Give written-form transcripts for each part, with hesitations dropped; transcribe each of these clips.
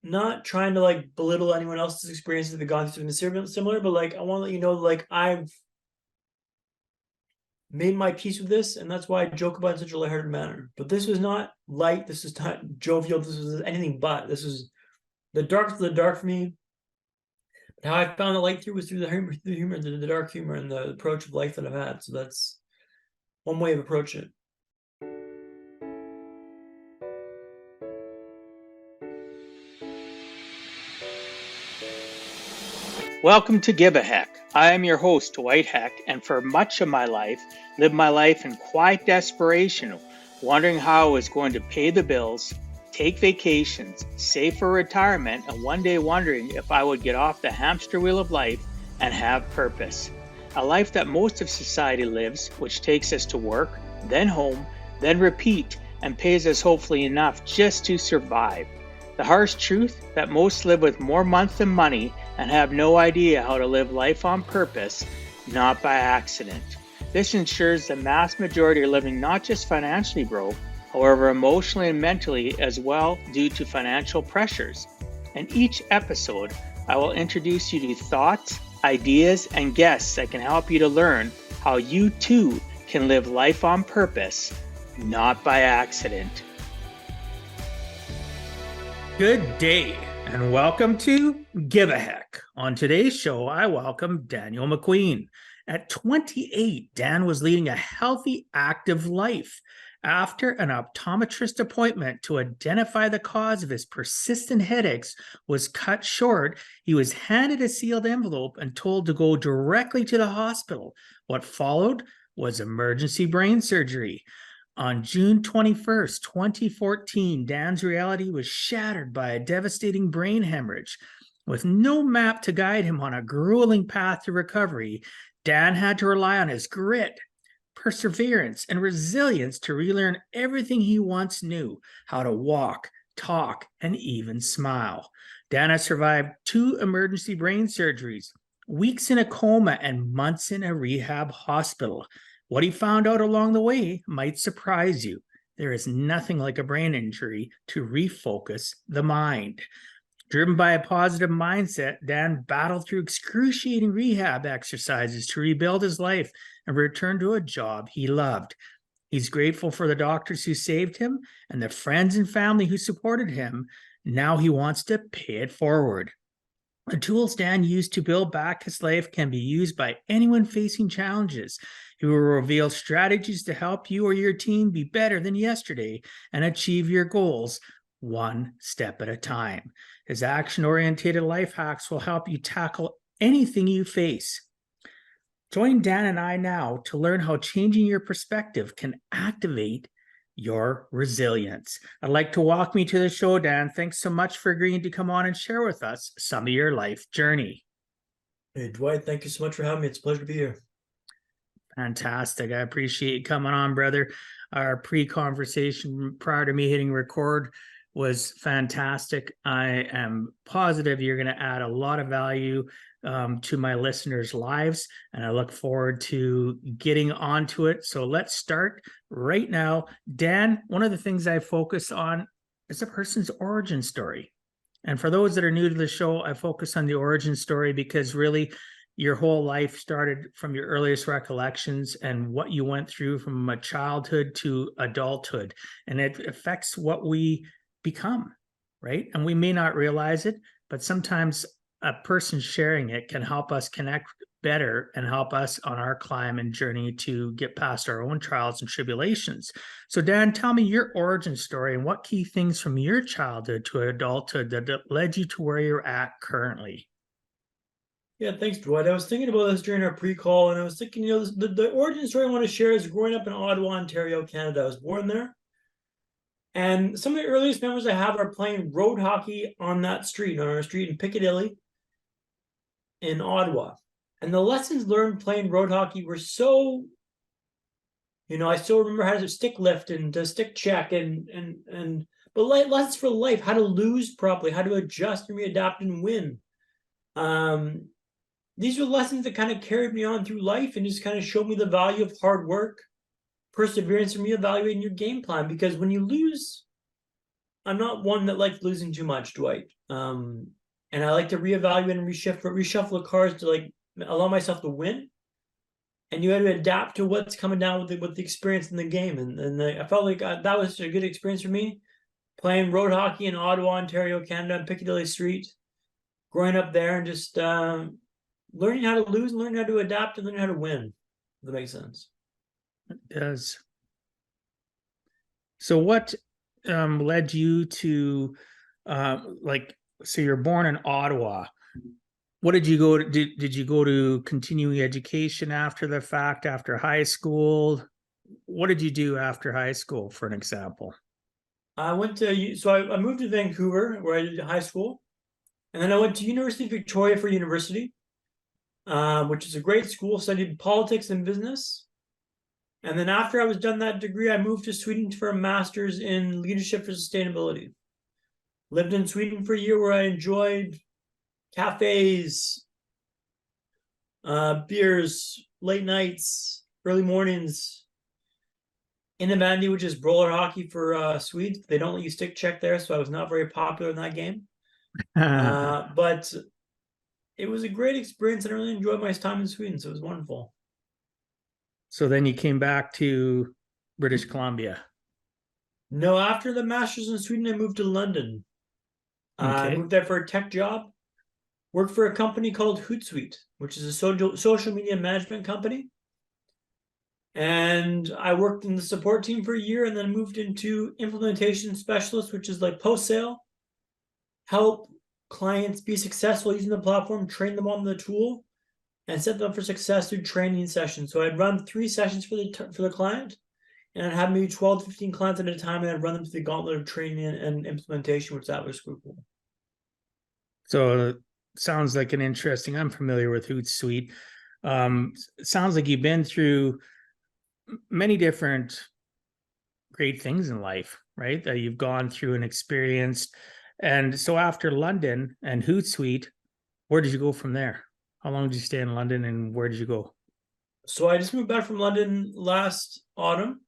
not trying to like belittle anyone else's experiences that have gone through something similar, but like I want to let you know, like I've made my peace with this, and that's why I joke about it in such a lighthearted manner. But this was not light. This was not jovial. This was anything but. This was the dark for me. But how I found the light through was through the dark humor, and the approach of life that I've had. So that's one way of approaching it. Welcome to Give a Heck. I am your host, Dwight Heck, and for much of my life, lived my life in quiet desperation, wondering how I was going to pay the bills, take vacations, save for retirement, and one day wondering if I would get off the hamster wheel of life and have purpose. A life that most of society lives, which takes us to work, then home, then repeat, and pays us hopefully enough just to survive. The harsh truth that most live with more month than money and have no idea how to live life on purpose, not by accident. This ensures the mass majority are living not just financially broke, however emotionally and mentally as well due to financial pressures. In each episode, I will introduce you to thoughts, ideas, and guests that can help you to learn how you too can live life on purpose, not by accident. Good day, and welcome to Give a Heck. On today's show, I welcome Daniel MacQueen. At 28, Dan was leading a healthy, active life. After an optometrist appointment to identify the cause of his persistent headaches was cut short, he was handed a sealed envelope and told to go directly to the hospital. What followed was emergency brain surgery. On June 21st, 2014, Dan's reality was shattered by a devastating brain hemorrhage. With no map to guide him on a grueling path to recovery, Dan had to rely on his grit, perseverance, and resilience to relearn everything he once knew: how to walk, talk, and even smile. Dan has survived 2 emergency brain surgeries, weeks in a coma, and months in a rehab hospital. What he found out along the way might surprise you. There is nothing like a brain injury to refocus the mind. Driven by a positive mindset, Dan battled through excruciating rehab exercises to rebuild his life and return to a job he loved. He's grateful for the doctors who saved him and the friends and family who supported him. Now he wants to pay it forward. The tools Dan used to build back his life can be used by anyone facing challenges. He will reveal strategies to help you or your team be better than yesterday and achieve your goals one step at a time. His action-oriented life hacks will help you tackle anything you face. Join Dan and I now to learn how changing your perspective can activate your resilience. I'd like to welcome you to the show, Dan. Thanks so much for agreeing to come on and share with us some of your life journey. Hey, Dwight, thank you so much for having me. It's a pleasure to be here. Fantastic. I appreciate you coming on, brother. Our pre-conversation prior to me hitting record was fantastic. I am positive you're going to add a lot of value to my listeners' lives, and I look forward to getting onto it. So let's start right now. Dan, one of the things I focus on is a person's origin story. And for those that are new to the show, I focus on the origin story because really your whole life started from your earliest recollections and what you went through from a childhood to adulthood. And it affects what we become, right? And we may not realize it, but sometimes a person sharing it can help us connect better and help us on our climb and journey to get past our own trials and tribulations. So Dan, tell me your origin story and what key things from your childhood to adulthood that led you to where you're at currently. Yeah, thanks, Dwight. I was thinking about this during our pre-call, and I was thinking, the origin story I want to share is growing up in Ottawa, Ontario, Canada. I was born there. And some of the earliest memories I have are playing road hockey on our street in Piccadilly in Ottawa. And the lessons learned playing road hockey were so, I still remember how to stick lift and to stick check but lessons for life, how to lose properly, how to adjust and readapt and win. These are lessons that kind of carried me on through life and just kind of showed me the value of hard work, perseverance, and reevaluating your game plan. Because when you lose I'm not one that likes losing too much, Dwight. And I like to reevaluate and reshuffle the cards to like allow myself to win. And you had to adapt to what's coming down with the experience in the game. And I felt like that was a good experience for me, playing road hockey in Ottawa, Ontario, Canada, on Piccadilly Street, growing up there, and just learning how to lose, and learning how to adapt, and learning how to win. If that makes sense. It does. So what led you to so you're born in Ottawa. What did you go to? Did you go to continuing education after the fact, after high school? What did you do after high school, for an example? I went to I moved to Vancouver where I did high school, and then I went to University of Victoria for university, which is a great school. Studied politics and business, and then after I was done that degree, I moved to Sweden for a master's in leadership for sustainability. Lived in Sweden for a year where I enjoyed cafes, beers, late nights, early mornings. Innebandy, which is roller hockey for Swedes. They don't let you stick check there, so I was not very popular in that game. But it was a great experience, and I really enjoyed my time in Sweden, so it was wonderful. So then you came back to British Columbia. No, after the master's in Sweden, I moved to London. I Okay. moved there for a tech job. Worked for a company called HootSuite, which is a social media management company. And I worked in the support team for a year, and then moved into implementation specialist, which is like post-sale, help clients be successful using the platform, train them on the tool, and set them up for success through training sessions. So I'd run 3 sessions for the client, and I'd have maybe 12 to 15 clients at a time, and I'd run them through the gauntlet of training and implementation, which that was cool. So sounds like an interesting. I'm familiar with HootSuite. Sounds like you've been through many different great things in life, right? That you've gone through and experienced. And so after London and HootSuite, where did you go from there? How long did you stay in London, and where did you go? So I just moved back from London last autumn.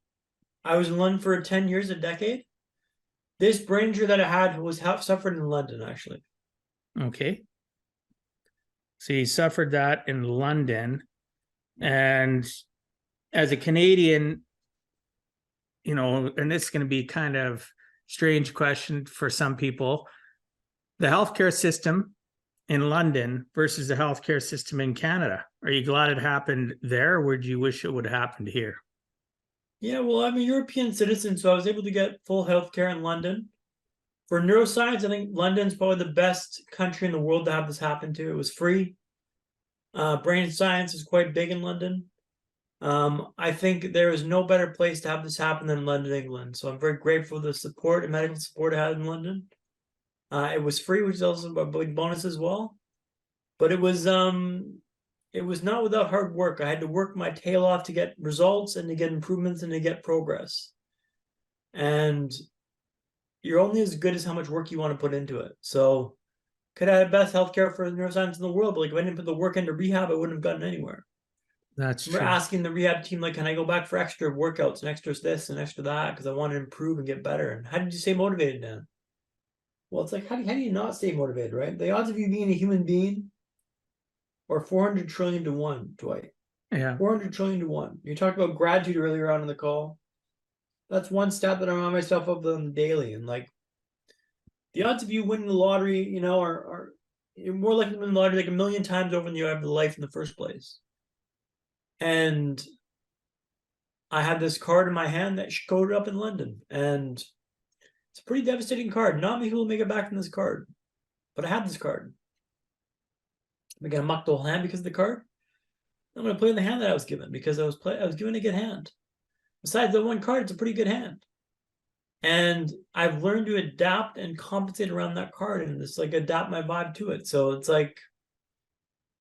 I was in London for 10 years, a decade. This brain injury that I had was suffered in London, actually. Okay. So you suffered that in London. And as a Canadian, and this is going to be kind of strange question for some people, the healthcare system in London versus the healthcare system in Canada. Are you glad it happened there, or would you wish it would have happened here? Yeah, well, I'm a European citizen, so I was able to get full healthcare in London. For neuroscience, I think London's probably the best country in the world to have this happen to. It was free. Brain science is quite big in London. I think there is no better place to have this happen than London, England. So I'm very grateful for the support and medical support I had in London. It was free, which is also a big bonus as well. But it was not without hard work. I had to work my tail off to get results and to get improvements and to get progress. And you're only as good as how much work you want to put into it. So could I have best healthcare for neuroscience in the world, but like if I didn't put the work into rehab, I wouldn't have gotten anywhere. That's We're true. asking the rehab team, like, can I go back for extra workouts and extra this and extra that because I want to improve and get better? And how did you stay motivated, Dan? Well, it's like, how do you not stay motivated, right? The odds of you being a human being are 400 trillion to 1, Dwight. Yeah. 400 trillion to 1. You talked about gratitude earlier on in the call. That's one stat that I remind myself of them daily. And like, the odds of you winning the lottery, are you're more likely to win the lottery like a million times over than you have the life in the first place. And I had this card in my hand that showed up in London, and it's a pretty devastating card. Not many people make it back from this card, but I had this card. I'm gonna muck the whole hand because of the card. I'm gonna play in the hand that I was given because I was given a good hand. Besides the one card, it's a pretty good hand. And I've learned to adapt and compensate around that card and just like adapt my vibe to it. So it's like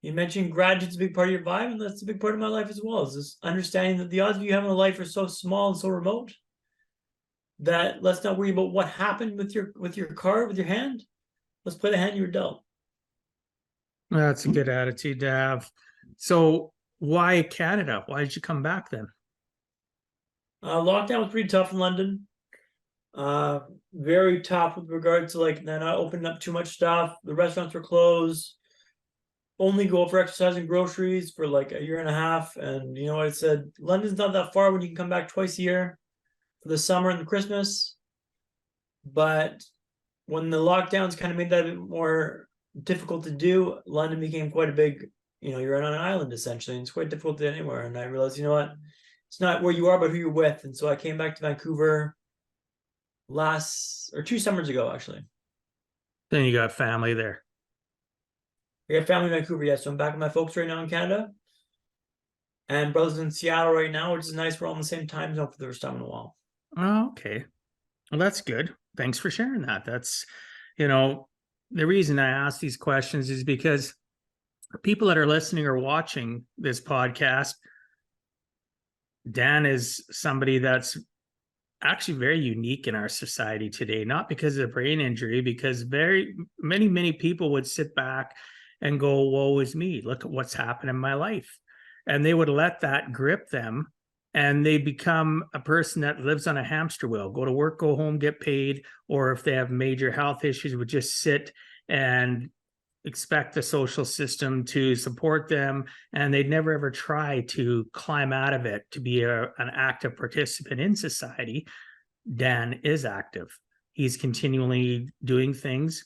you mentioned gratitude's a big part of your vibe, and that's a big part of my life as well. Is this understanding that the odds of you having a life are so small and so remote that let's not worry about what happened with your card, with your hand. Let's play the hand you were dealt. That's a good attitude to have. So why Canada? Why did you come back then? Lockdown was pretty tough in London. very tough with regards to like not opening up too much stuff. The restaurants were closed. Only go for exercise and groceries for like a year and a half. And you know what I said? London's not that far when you can come back twice a year for the summer and the Christmas. But when the lockdowns kind of made that a bit more difficult to do, London became quite a big, you're on an island essentially, and it's quite difficult to get anywhere. And I realized, you know what? It's not where you are, but who you're with. And so I came back to Vancouver last or 2 summers ago, actually. Then you got family there. I got family in Vancouver, yeah. So I'm back with my folks right now in Canada. And brothers in Seattle right now, which is nice. We're all in the same time zone for the first time in a while. Oh, okay. Well, that's good. Thanks for sharing that. That's, the reason I ask these questions is because people that are listening or watching this podcast, Dan is somebody that's actually very unique in our society today, not because of brain injury, because many people would sit back and go, woe is me, look at what's happened in my life. And they would let that grip them, and they become a person that lives on a hamster wheel, go to work, go home, get paid, or if they have major health issues, would just sit and expect the social system to support them, and they'd never ever try to climb out of it to be an active participant in society. Dan is active. He's continually doing things.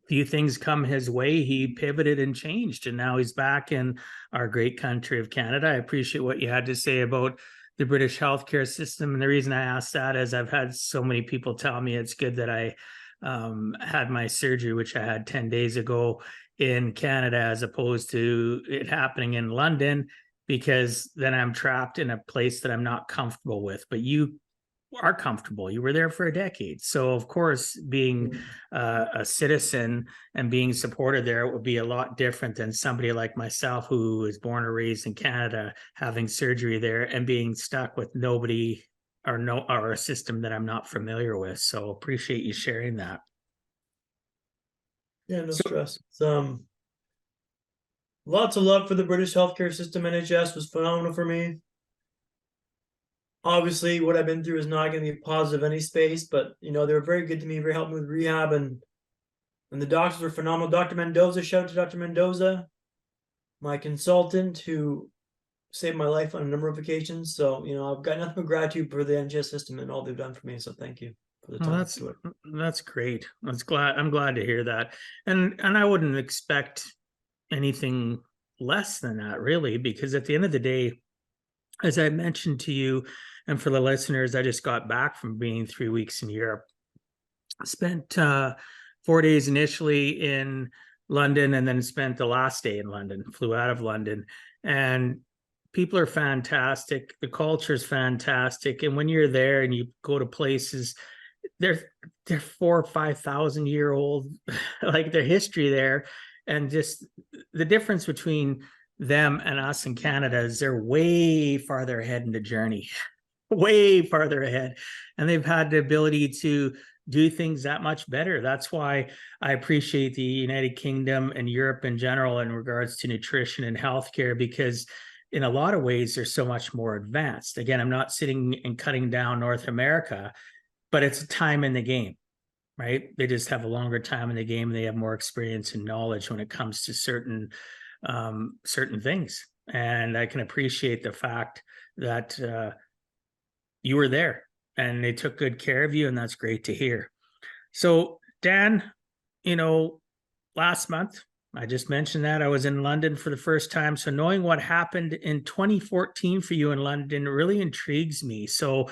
Few things come his way, he pivoted and changed, and now he's back in our great country of Canada. I appreciate what you had to say about the British healthcare system, and the reason I asked that is I've had so many people tell me it's good that I had my surgery, which I had 10 days ago in Canada, as opposed to it happening in London, because then I'm trapped in a place that I'm not comfortable with. But you are comfortable. You were there for a decade. So of course, being a citizen and being supported there would be a lot different than somebody like myself who was born and raised in Canada, having surgery there and being stuck with nobody or a system that I'm not familiar with. So appreciate you sharing that. Yeah, no stress. Lots of love for the British healthcare system. NHS was phenomenal for me. Obviously, what I've been through is not going to be positive in any space, but they were very good to me, very helped me with rehab, and the doctors were phenomenal. Dr. Mendoza, shout out to Dr. Mendoza, my consultant, who saved my life on a number of occasions. So, I've got nothing but gratitude for the NHS system and all they've done for me. So thank you for the time. That's great. I'm glad to hear that. And I wouldn't expect anything less than that, really, because at the end of the day, as I mentioned to you, and for the listeners, I just got back from being 3 weeks in Europe. Spent 4 days initially in London, and then spent the last day in London, flew out of London. And people are fantastic. The culture is fantastic. And when you're there and you go to places, they're 4,000 or 5,000 year old, like their history there. And just the difference between them and us in Canada is they're way farther ahead in the journey, way farther ahead. And they've had the ability to do things that much better. That's why I appreciate the United Kingdom and Europe in general in regards to nutrition and healthcare, because in a lot of ways, they're so much more advanced. Again, I'm not sitting and cutting down North America, but it's a time in the game, right? They just have a longer time in the game. They have more experience and knowledge when it comes to certain things. And I can appreciate the fact that you were there and they took good care of you, and that's great to hear. So Dan, last month, I just mentioned that I was in London for the first time. So knowing what happened in 2014 for you in London really intrigues me. So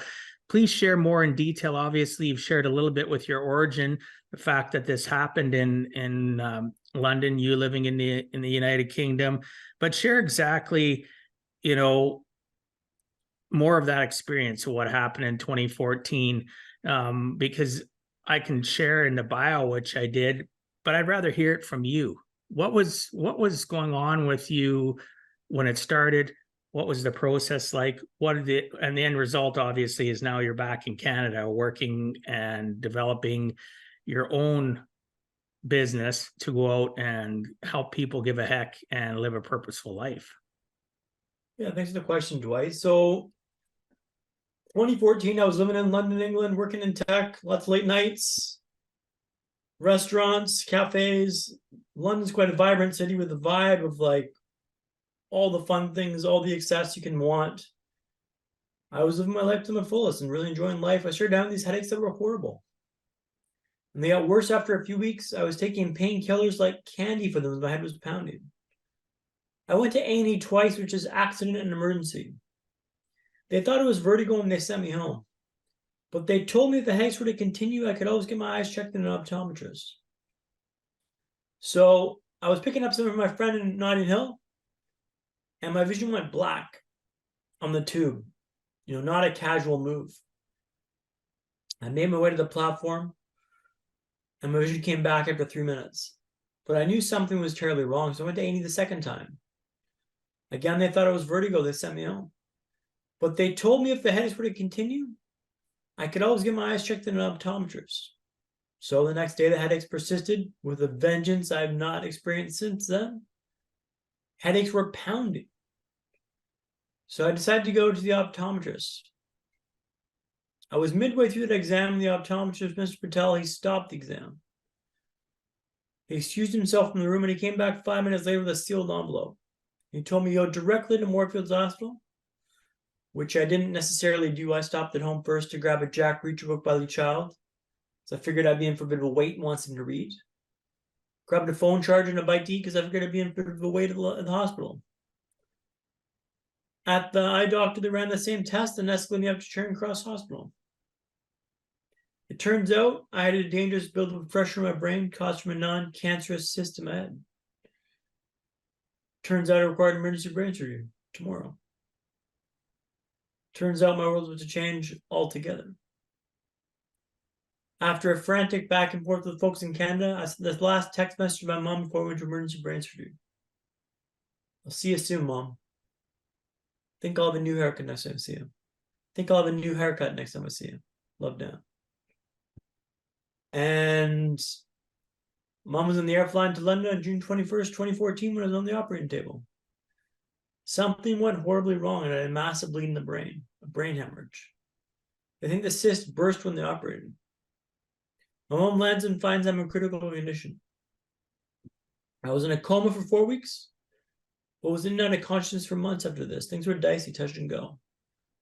please share more in detail. Obviously, you've shared a little bit with your origin, the fact that this happened in London, you living in the United Kingdom, but share exactly, more of that experience of what happened in 2014, because I can share in the bio, which I did, but I'd rather hear it from you. What was going on with you when it started? What was the process like? And the end result, obviously, is now you're back in Canada working and developing your own business to go out and help people give a heck and live a purposeful life. Yeah, thanks for the question, Dwight. So 2014, I was living in London, England, working in tech, lots of late nights, restaurants, cafes. London's quite a vibrant city with a vibe of like all the fun things, all the excess you can want. I was living my life to the fullest and really enjoying life. I started having these headaches that were horrible. And they got worse after a few weeks. I was taking painkillers like candy for them as my head was pounding. I went to A&E twice, which is accident and emergency. They thought it was vertigo and they sent me home. But they told me if the headaches were to continue, I could always get my eyes checked in an optometrist. So I was picking up some of my friend in Notting Hill, and my vision went black on the tube. You know, not a casual move. I made my way to the platform, and my vision came back after 3 minutes. But I knew something was terribly wrong, so I went to A&E the second time. Again, they thought it was vertigo. They sent me home. But they told me if the headaches were to continue, I could always get my eyes checked in an optometrist. So the next day, the headaches persisted with a vengeance I've not experienced since then. Headaches were pounding. So I decided to go to the optometrist. I was midway through that exam, and the optometrist, Mr. Patel, he stopped the exam. He excused himself from the room, and he came back 5 minutes later with a sealed envelope. He told me to go directly to Moorfields Hospital, which I didn't necessarily do. I stopped at home first to grab a Jack Reacher book by Lee Child, so I figured I'd be in for a bit of a wait and want something to read. Grabbed a phone charger and a bite to eat because I figured I'd be in for a bit of a wait at the hospital. At the eye doctor, they ran the same test and escalated me up to Charing Cross Hospital. It turns out I had a dangerous buildup of pressure in my brain caused from a non-cancerous cyst in my head. Turns out I required emergency brain surgery tomorrow. Turns out my world was to change altogether. After a frantic back and forth with folks in Canada, I sent this last text message to my mom before I went to emergency brain surgery. I'll see you soon, Mom. Think I'll have a new haircut next time I see you. Think I'll have a new haircut next time I see you. Love, Dan. And Mom was in the air flying to London on June 21st, 2014 when I was on the operating table. Something went horribly wrong and I had a massive bleed in the brain, a brain hemorrhage. I think the cyst burst when they operated. My mom lands and finds I'm in critical condition. I was in a coma for 4 weeks, but was in and out of consciousness for months after this. Things were dicey, touch and go.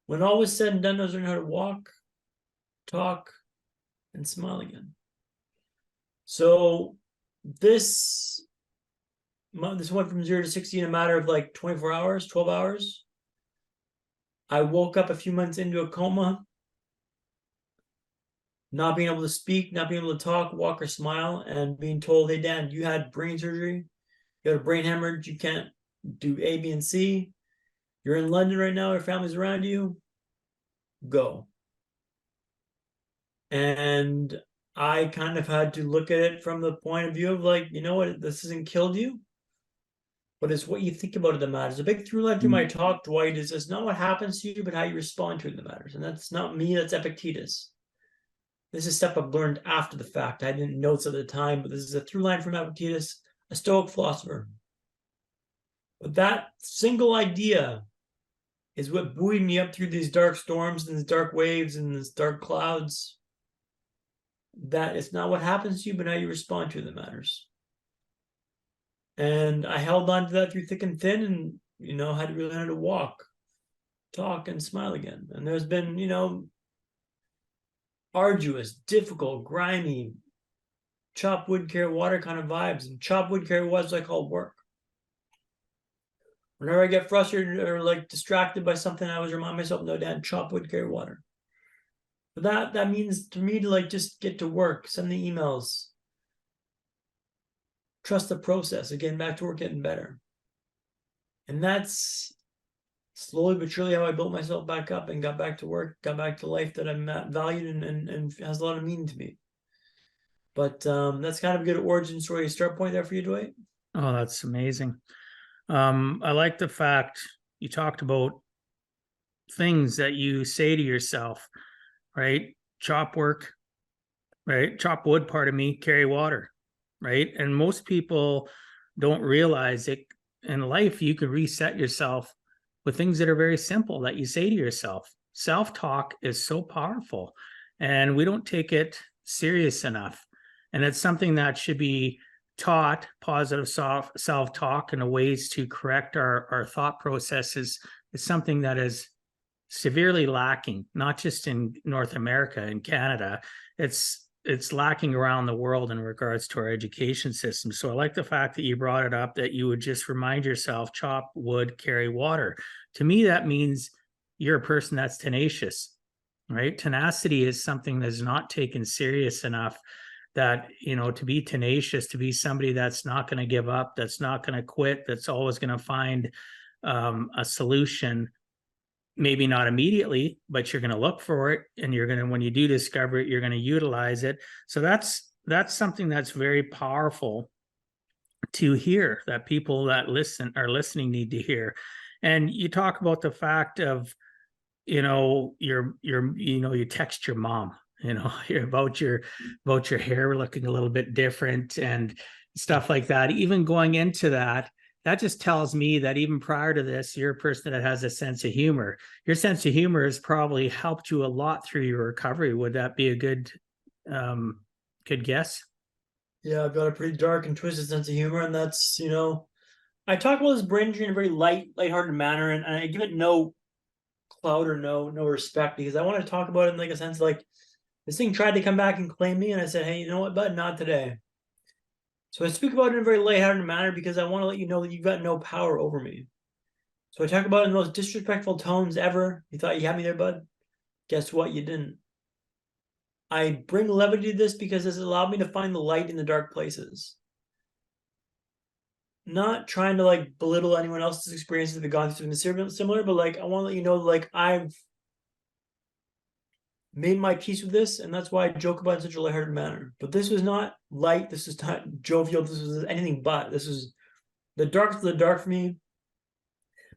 When all was said and done, I was learning how to walk, talk, and smile again. So this went from 0 to 60 in a matter of like 24 hours, 12 hours. I woke up a few months into a coma, not being able to speak, not being able to talk, walk, or smile, and being told, hey, Dan, you had brain surgery. You had a brain hemorrhage. You can't do A, B, and C. You're in London right now. Your family's around you. Go. And I kind of had to look at it from the point of view of like, you know what, this hasn't killed you, but it's what you think about it that matters. A big through line through my talk, Dwight, is it's not what happens to you, but how you respond to it that matters. And that's not me, that's Epictetus. This is stuff I've learned after the fact. I didn't know this at the time, but this is a through line from Epictetus, a Stoic philosopher. But that single idea is what buoyed me up through these dark storms and these dark waves and these dark clouds. That it's not what happens to you, but how you respond to it that matters. And I held on to that through thick and thin, and had to really learn how to walk, talk, and smile again. And there's been, arduous, difficult, grimy, chop wood, carry water kind of vibes. And chop wood, carry water is what I call work. Whenever I get frustrated or like distracted by something, I always remind myself, no, Dan, chop wood, carry water. But that means to me to like just get to work, send the emails, trust the process, getting back to work, getting better. And that's slowly but surely how I built myself back up and got back to work, got back to life that I'm valued and has a lot of meaning to me. But that's kind of a good origin story start point there for you, Dwight. Oh, that's amazing. I like the fact you talked about things that you say to yourself, right? Chop work, right? Chop wood, pardon me, carry water, right? And most people don't realize it in life. You can reset yourself with things that are very simple that you say to yourself. self-talk is so powerful, and we don't take it serious enough. And it's something that should be taught. Positive self-talk and ways to correct our thought processes is something that is severely lacking, not just in North America and Canada. It's lacking around the world in regards to our education system. So I like the fact that you brought it up, that you would just remind yourself, chop wood, carry water. To me, that means you're a person that's tenacious, right? Tenacity is something that's not taken serious enough, that, you know, to be tenacious, to be somebody that's not going to give up, that's not going to quit, that's always going to find a solution. Maybe not immediately, but you're going to look for it, and you're going to, when you do discover it, you're going to utilize it. So that's something that's very powerful to hear, that people that are listening need to hear. And you talk about the fact of, you know, you text your mom, you know, about your hair looking a little bit different and stuff like that. Even going into that, that just tells me that even prior to this, you're a person that has a sense of humor. Your sense of humor has probably helped you a lot through your recovery. Would that be a good guess? Yeah, I've got a pretty dark and twisted sense of humor, and that's, you know, I talk about this brain injury in a very lighthearted manner, and I give it no clout or no respect, because I want to talk about it in like a sense like this thing tried to come back and claim me, and I said, hey, you know what, bud, not today. So I speak about it in a very lighthearted manner because I want to let you know that you've got no power over me. So I talk about it in the most disrespectful tones ever. You thought you had me there, bud? Guess what? You didn't. I bring levity to this because this allowed me to find the light in the dark places. Not trying to like belittle anyone else's experiences that have gone through something similar, but like I want to let you know, like I've made my peace with this, and that's why I joke about it in such a lighthearted manner. But this was not light. This was not jovial. This was anything but. This was the dark for the dark for me.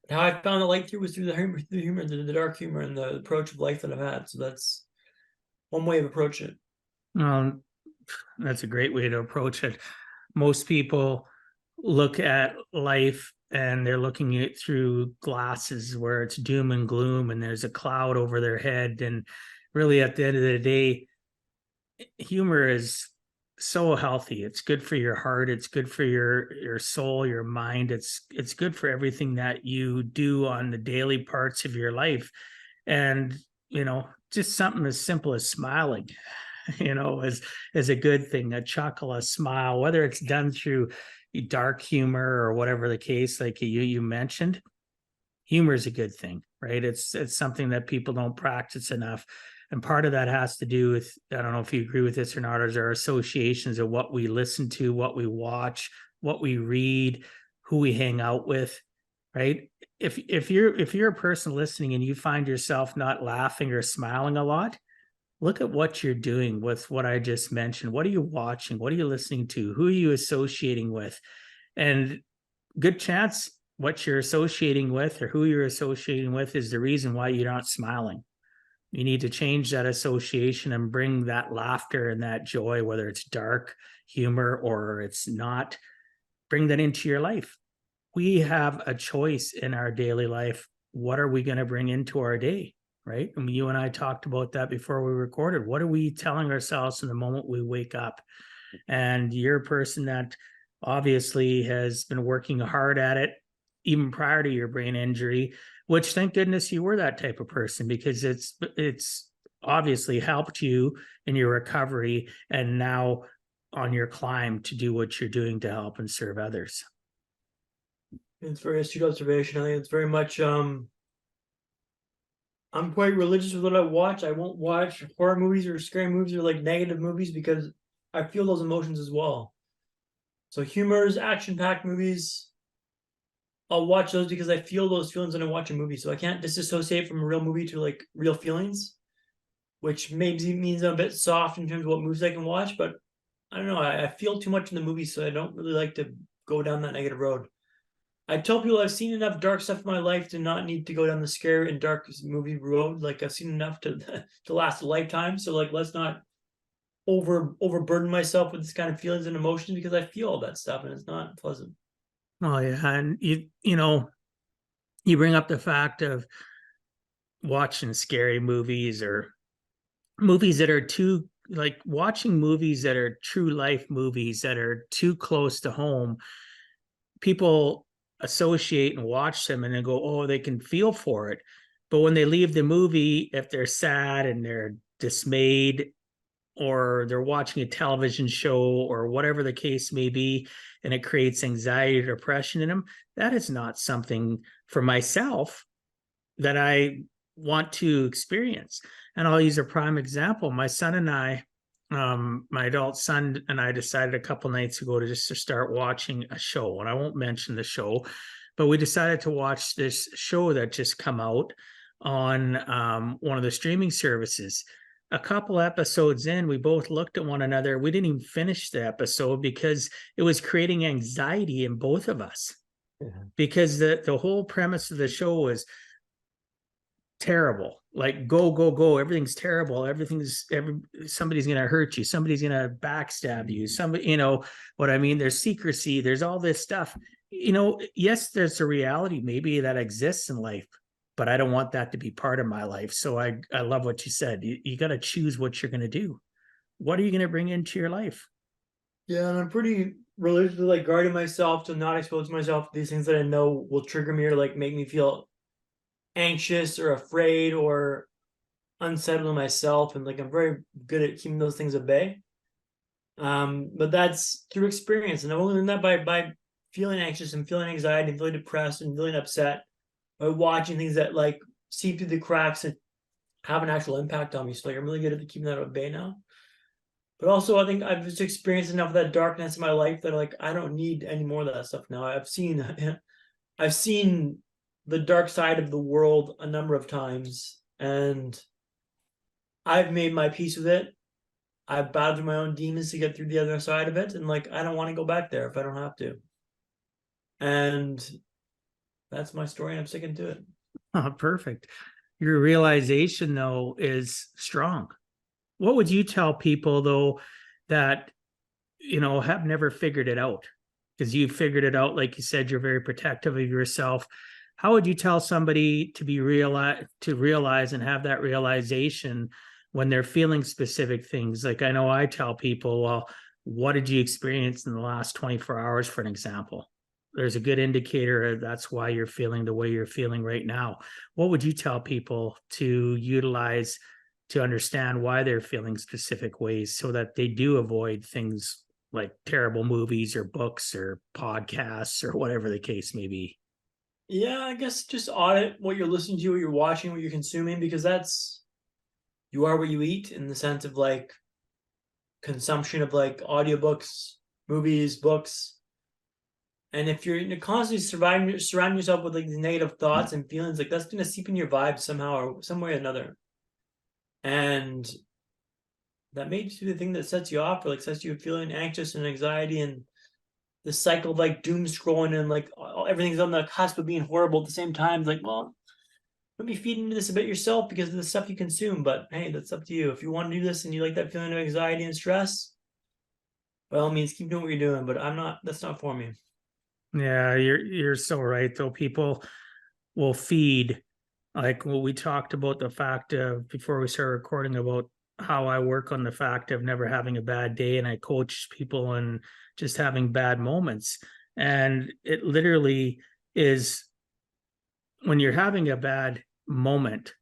But how I found the light through was through the humor, the dark humor, and the approach of life that I've had. So that's one way of approaching it. That's a great way to approach it. Most people look at life and they're looking at it through glasses where it's doom and gloom and there's a cloud over their head. And really, at the end of the day, humor is so healthy. It's good for your heart. It's good for your soul, your mind. It's good for everything that you do on the daily parts of your life. And, you know, just something as simple as smiling, you know, is a good thing. A chuckle, a smile, whether it's done through dark humor or whatever the case, like you mentioned, humor is a good thing, right? It's something that people don't practice enough. And part of that has to do with, I don't know if you agree with this or not, is our associations of what we listen to, what we watch, what we read, who we hang out with, right? If you're a person listening and you find yourself not laughing or smiling a lot, look at what you're doing with what I just mentioned. What are you watching? What are you listening to? Who are you associating with? And good chance what you're associating with or who you're associating with is the reason why you're not smiling. You need to change that association and bring that laughter and that joy, whether it's dark humor or it's not, bring that into your life. We have a choice in our daily life. What are we going to bring into our day? Right? And you and I talked about that before we recorded. What are we telling ourselves in the moment we wake up? And you're a person that obviously has been working hard at it, even prior to your brain injury, which thank goodness you were that type of person, because it's obviously helped you in your recovery and now on your climb to do what you're doing to help and serve others. It's very astute observation. I think it's very much I'm quite religious with what I watch. I won't watch horror movies or scary movies or like negative movies because I feel those emotions as well. So humors, action-packed movies, I'll watch those because I feel those feelings when I watch a movie. So I can't disassociate from a real movie to like real feelings, which maybe means I'm a bit soft in terms of what movies I can watch. But I don't know. I feel too much in the movie, so I don't really like to go down that negative road. I tell people I've seen enough dark stuff in my life to not need to go down the scary and dark movie road. Like I've seen enough to last a lifetime. So like let's not overburden myself with this kind of feelings and emotions because I feel all that stuff and it's not pleasant. Oh yeah, and you know, you bring up the fact of watching scary movies or movies that are too, like watching movies that are true life movies that are too close to home. People associate and watch them and then go, oh, they can feel for it. But when they leave the movie, if they're sad and they're dismayed, or they're watching a television show or whatever the case may be, and it creates anxiety or depression in them, that is not something for myself that I want to experience. And I'll use a prime example. My son and I, my adult son and I decided a couple nights ago to just to start watching a show. And I won't mention the show, but we decided to watch this show that just come out on one of the streaming services. A couple episodes in, we both looked at one another. We didn't even finish the episode because it was creating anxiety in both of us. Yeah. Because the whole premise of the show was terrible. Like go, everything's terrible. Somebody's gonna hurt you, somebody's gonna backstab you, somebody, you know what I mean? There's secrecy, there's all this stuff. Yes, there's a reality maybe that exists in life, but I don't want that to be part of my life. So I love what you said. You got to choose what you're going to do. What are you going to bring into your life? Yeah, and I'm pretty religiously like guarding myself to not expose myself to these things that I know will trigger me or like make me feel anxious or afraid or unsettled in myself. And like I'm very good at keeping those things at bay. But that's through experience, and I've only learned that by feeling anxious and feeling anxiety and feeling depressed and feeling upset, by watching things that like seep through the cracks and have an actual impact on me. So like I'm really good at keeping that at bay now. But also I think I've just experienced enough of that darkness in my life that like I don't need any more of that stuff now. I've seen the dark side of the world a number of times, and I've made my peace with it. I've battled my own demons to get through the other side of it, and like I don't want to go back there if I don't have to. And that's my story, and I'm sticking to it. Oh, perfect. Your realization, though, is strong. What would you tell people, though, that, have never figured it out? Because you figured it out, like you said, you're very protective of yourself. How would you tell somebody to realize and have that realization when they're feeling specific things? Like I know I tell people, well, what did you experience in the last 24 hours, for an example? There's a good indicator that's why you're feeling the way you're feeling right now. What would you tell people to utilize to understand why they're feeling specific ways so that they do avoid things like terrible movies or books or podcasts or whatever the case may be? Yeah, I guess just audit what you're listening to, what you're watching, what you're consuming, because you are what you eat, in the sense of like consumption of like audiobooks, movies, books. And if you're constantly surrounding yourself with like these negative thoughts and feelings, like that's going to seep in your vibe somehow or some way or another. And that may be the thing that sets you off, or like sets you feeling anxious and anxiety, and the cycle of like doom scrolling and like everything's on the cusp of being horrible at the same time. Like, well, let me feed into this a bit yourself because of the stuff you consume. But hey, that's up to you. If you want to do this and you like that feeling of anxiety and stress, by all means, keep doing what you're doing. But that's not for me. Yeah, you're so right, though. People will feed, like what we talked about, the fact of before we started recording, about how I work on the fact of never having a bad day, and I coach people and just having bad moments. And it literally is, when you're having a bad moment,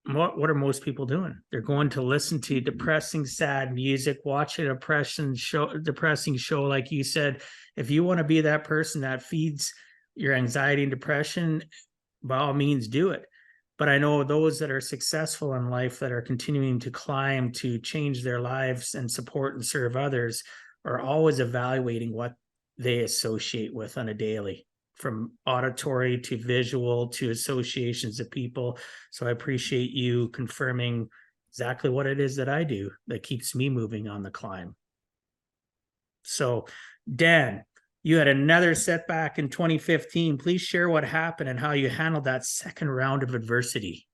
what are most people doing? They're going to listen to depressing, sad music, watch a depressing show. Like you said, if you want to be that person that feeds your anxiety and depression, by all means do it. But I know those that are successful in life, that are continuing to climb, to change their lives and support and serve others, are always evaluating what they associate with on a daily, from auditory to visual to associations of people. So I appreciate you confirming exactly what it is that I do that keeps me moving on the climb. So, Dan, you had another setback in 2015. Please share what happened and how you handled that second round of adversity.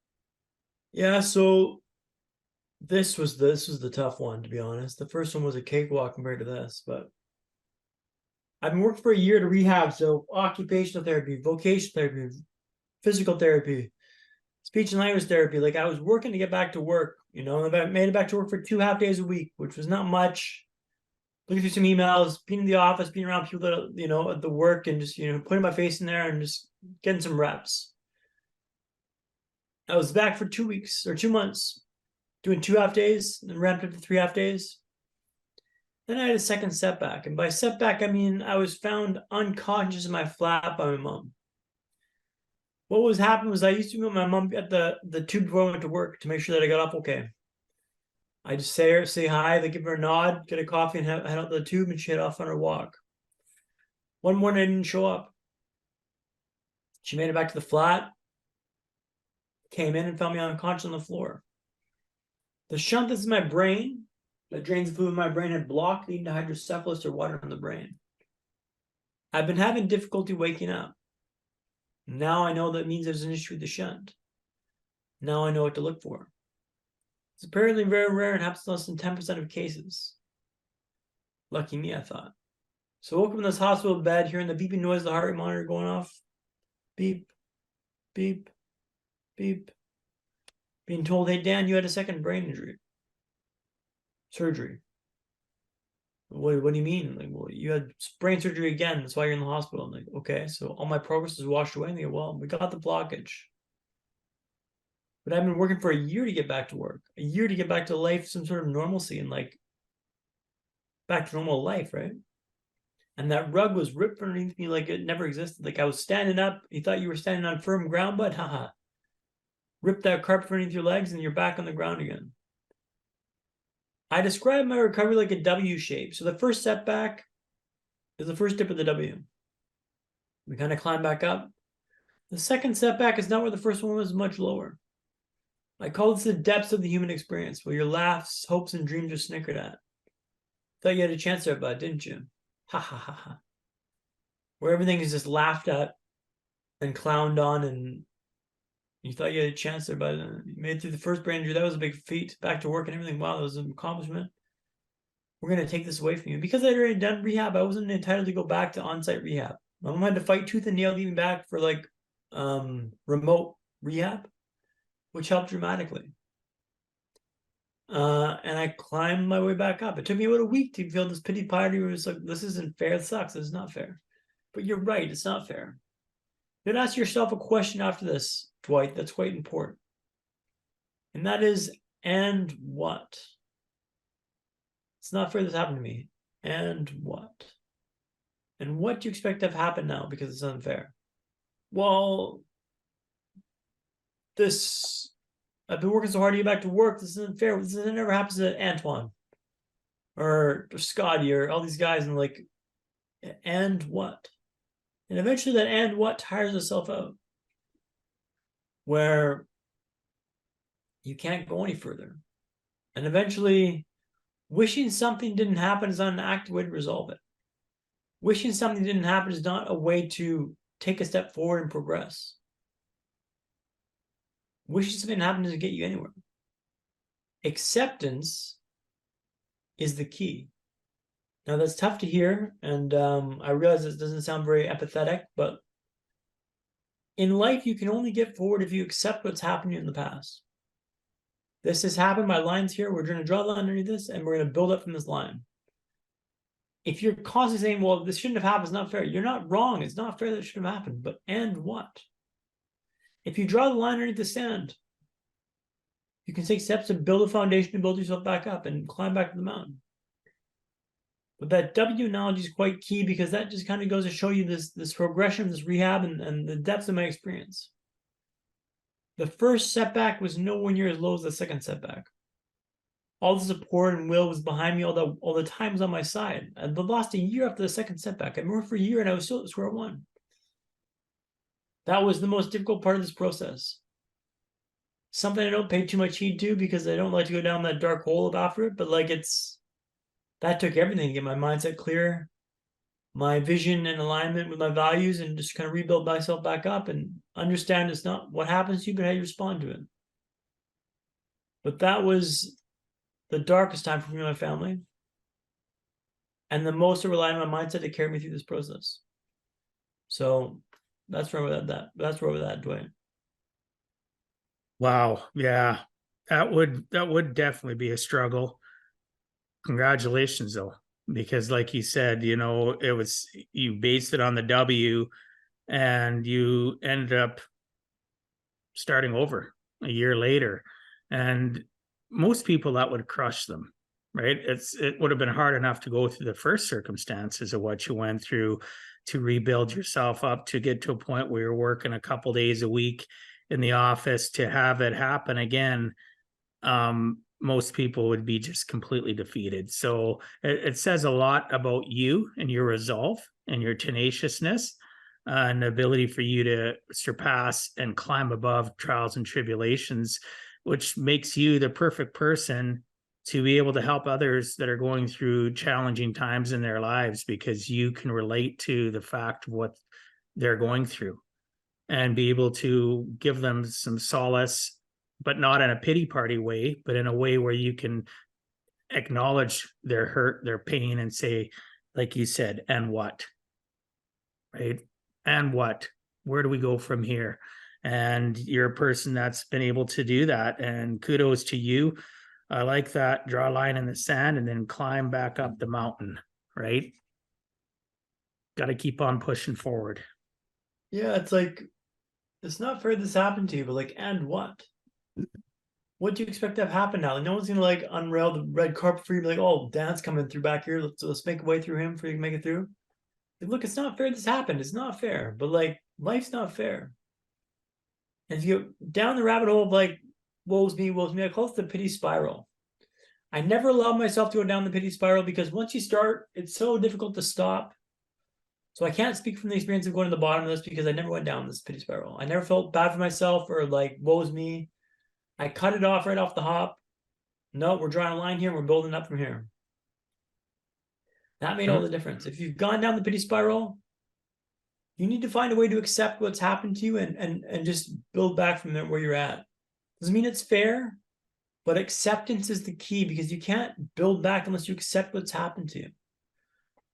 Yeah, so this was the tough one, to be honest. The first one was a cakewalk compared to this, but I've been working for a year to rehab, so occupational therapy, vocational therapy, physical therapy, speech and language therapy. Like I was working to get back to work, and I made it back to work for 2 half days a week, which was not much. Looking through some emails, being in the office, being around people that, at the work, and just, putting my face in there and just getting some reps. I was back for 2 weeks or 2 months, doing 2 half days, and ramped up to 3 half days. Then I had a second setback. And by setback, I mean I was found unconscious in my flat by my mom. What was happening was I used to meet my mom at the tube before I went to work to make sure that I got up okay. I just say hi, they give her a nod, get a coffee, and head out the tube, and she head off on her walk. One morning I didn't show up. She made it back to the flat, came in and found me unconscious on the floor. The shunt that's in my brain that drains the fluid in my brain had blocked, leading to hydrocephalus or water in the brain. I've been having difficulty waking up. Now I know that means there's an issue with the shunt. Now I know what to look for. It's apparently very rare and happens in less than 10% of cases. Lucky me, I thought. So I woke up in this hospital bed, hearing the beeping noise of the heart rate monitor going off. Beep, beep, beep. Being told, hey, Dan, you had a second brain injury. Surgery. What do you mean? Like, well, you had brain surgery again. That's why you're in the hospital. I'm like, okay, so all my progress is washed away. And they go, well, we got the blockage. But I've been working for a year to get back to work, a year to get back to life, some sort of normalcy, and like back to normal life, right? And that rug was ripped underneath me like it never existed. Like I was standing up. You thought you were standing on firm ground, but haha. Rip that carpet underneath your legs and you're back on the ground again. I describe my recovery like a W shape. So the first setback is the first dip of the W. We kind of climb back up. The second setback is not where the first one was, much lower. I call this the depths of the human experience, where your laughs, hopes, and dreams are snickered at. Thought you had a chance there, bud, didn't you? Ha ha ha ha. Where everything is just laughed at and clowned on, and you thought you had a chance there, bud. You made it through the first brain injury. That was a big feat. Back to work and everything. Wow, that was an accomplishment. We're going to take this away from you. Because I'd already done rehab, I wasn't entitled to go back to on-site rehab. My mom had to fight tooth and nail to get me back for like remote rehab, which helped dramatically. And I climbed my way back up. It took me about a week to feel this pity party where it's like, this isn't fair, it sucks, this is not fair. But you're right, it's not fair. You gotta ask yourself a question after this, Dwight, that's quite important. And that is, and what? It's not fair this happened to me. And what? And what do you expect to have happen now because it's unfair? Well, I've been working so hard to get back to work. This isn't fair. This never happens to Antoine or Scotty or all these guys. And like, and what? And eventually that and what tires itself out, where you can't go any further. And eventually wishing something didn't happen is not an active way to resolve it. Wishing something didn't happen is not a way to take a step forward and progress. Wishing something happened doesn't get you anywhere. Acceptance is the key. Now that's tough to hear, and I realize this doesn't sound very empathetic, but in life you can only get forward if you accept what's happened to you in the past. This has happened, my line's here, we're going to draw the line underneath this, and we're going to build up from this line. If you're constantly saying, well, this shouldn't have happened, it's not fair, you're not wrong, it's not fair that it should have happened, but and what? If you draw the line underneath the sand, you can take steps to build a foundation and build yourself back up and climb back to the mountain. But that W analogy is quite key because that just kind of goes to show you this progression, this rehab, and the depths of my experience. The first setback was nowhere near as low as the second setback. All the support and will was behind me. All the time was on my side. I lost a year after the second setback. I worked for a year and I was still at square one. That was the most difficult part of this process. Something I don't pay too much heed to because I don't like to go down that dark hole after it, but like that took everything to get my mindset clear, my vision and alignment with my values, and just kind of rebuild myself back up and understand it's not what happens to you, but how you respond to it. But that was the darkest time for me and my family, and the most I relied on my mindset to carry me through this process. So that's where we're at, Dwight. Wow. Yeah. That would definitely be a struggle. Congratulations though, because like you said, it was, you based it on the W and you ended up starting over a year later. And most people, that would crush them, right? It would have been hard enough to go through the first circumstances of what you went through to rebuild yourself up, to get to a point where you're working a couple days a week in the office, to have it happen again. Most people would be just completely defeated. So it says a lot about you and your resolve and your tenaciousness, and the ability for you to surpass and climb above trials and tribulations, which makes you the perfect person to be able to help others that are going through challenging times in their lives, because you can relate to the fact of what they're going through and be able to give them some solace, but not in a pity party way, but in a way where you can acknowledge their hurt, their pain, and say, like you said, and what? Right? And what? Where do we go from here? And you're a person that's been able to do that. And kudos to you. I like that. Draw a line in the sand and then climb back up the mountain, right? Got to keep on pushing forward. Yeah, it's like, it's not fair this happened to you, but like, and what? What do you expect to have happen now? Like, no one's gonna like unrail the red carpet for you, be like, oh, Dan's coming through back here. Let's make a way through him for you to make it through. Like, look, it's not fair this happened. It's not fair. But like, life's not fair. And if you go down the rabbit hole of like, woes me, I call it the pity spiral. I never allowed myself to go down the pity spiral because once you start, it's so difficult to stop. So I can't speak from the experience of going to the bottom of this because I never went down this pity spiral. I never felt bad for myself or like, woes me. I cut it off right off the hop. No, we're drawing a line here. We're building up from here. That made all the difference. If you've gone down the pity spiral, you need to find a way to accept what's happened to you and just build back from there where you're at. Doesn't mean it's fair, but acceptance is the key because you can't build back unless you accept what's happened to you.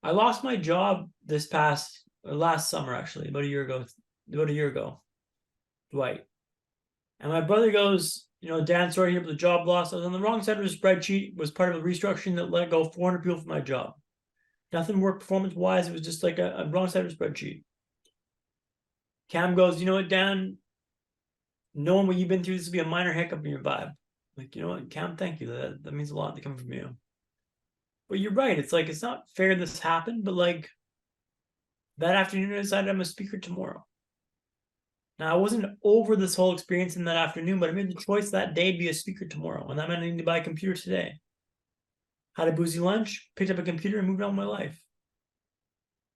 I lost my job last summer, actually, about a year ago, Dwight. And my brother goes, Dan, sorry here for the job loss. I was on the wrong side of the spreadsheet, was part of a restructuring that let go 400 people from my job. Nothing worked performance-wise. It was just like a wrong side of the spreadsheet. Cam goes, you know what, Dan? Knowing what you've been through, this will be a minor hiccup in your vibe. Like, you know what, Cam, thank you. That means a lot to come from you. But you're right. It's like, it's not fair this happened, but like that afternoon, I decided I'm a speaker tomorrow. Now, I wasn't over this whole experience in that afternoon, but I made the choice that day to be a speaker tomorrow. And that meant I need to buy a computer today. Had a boozy lunch, picked up a computer, and moved on with my life.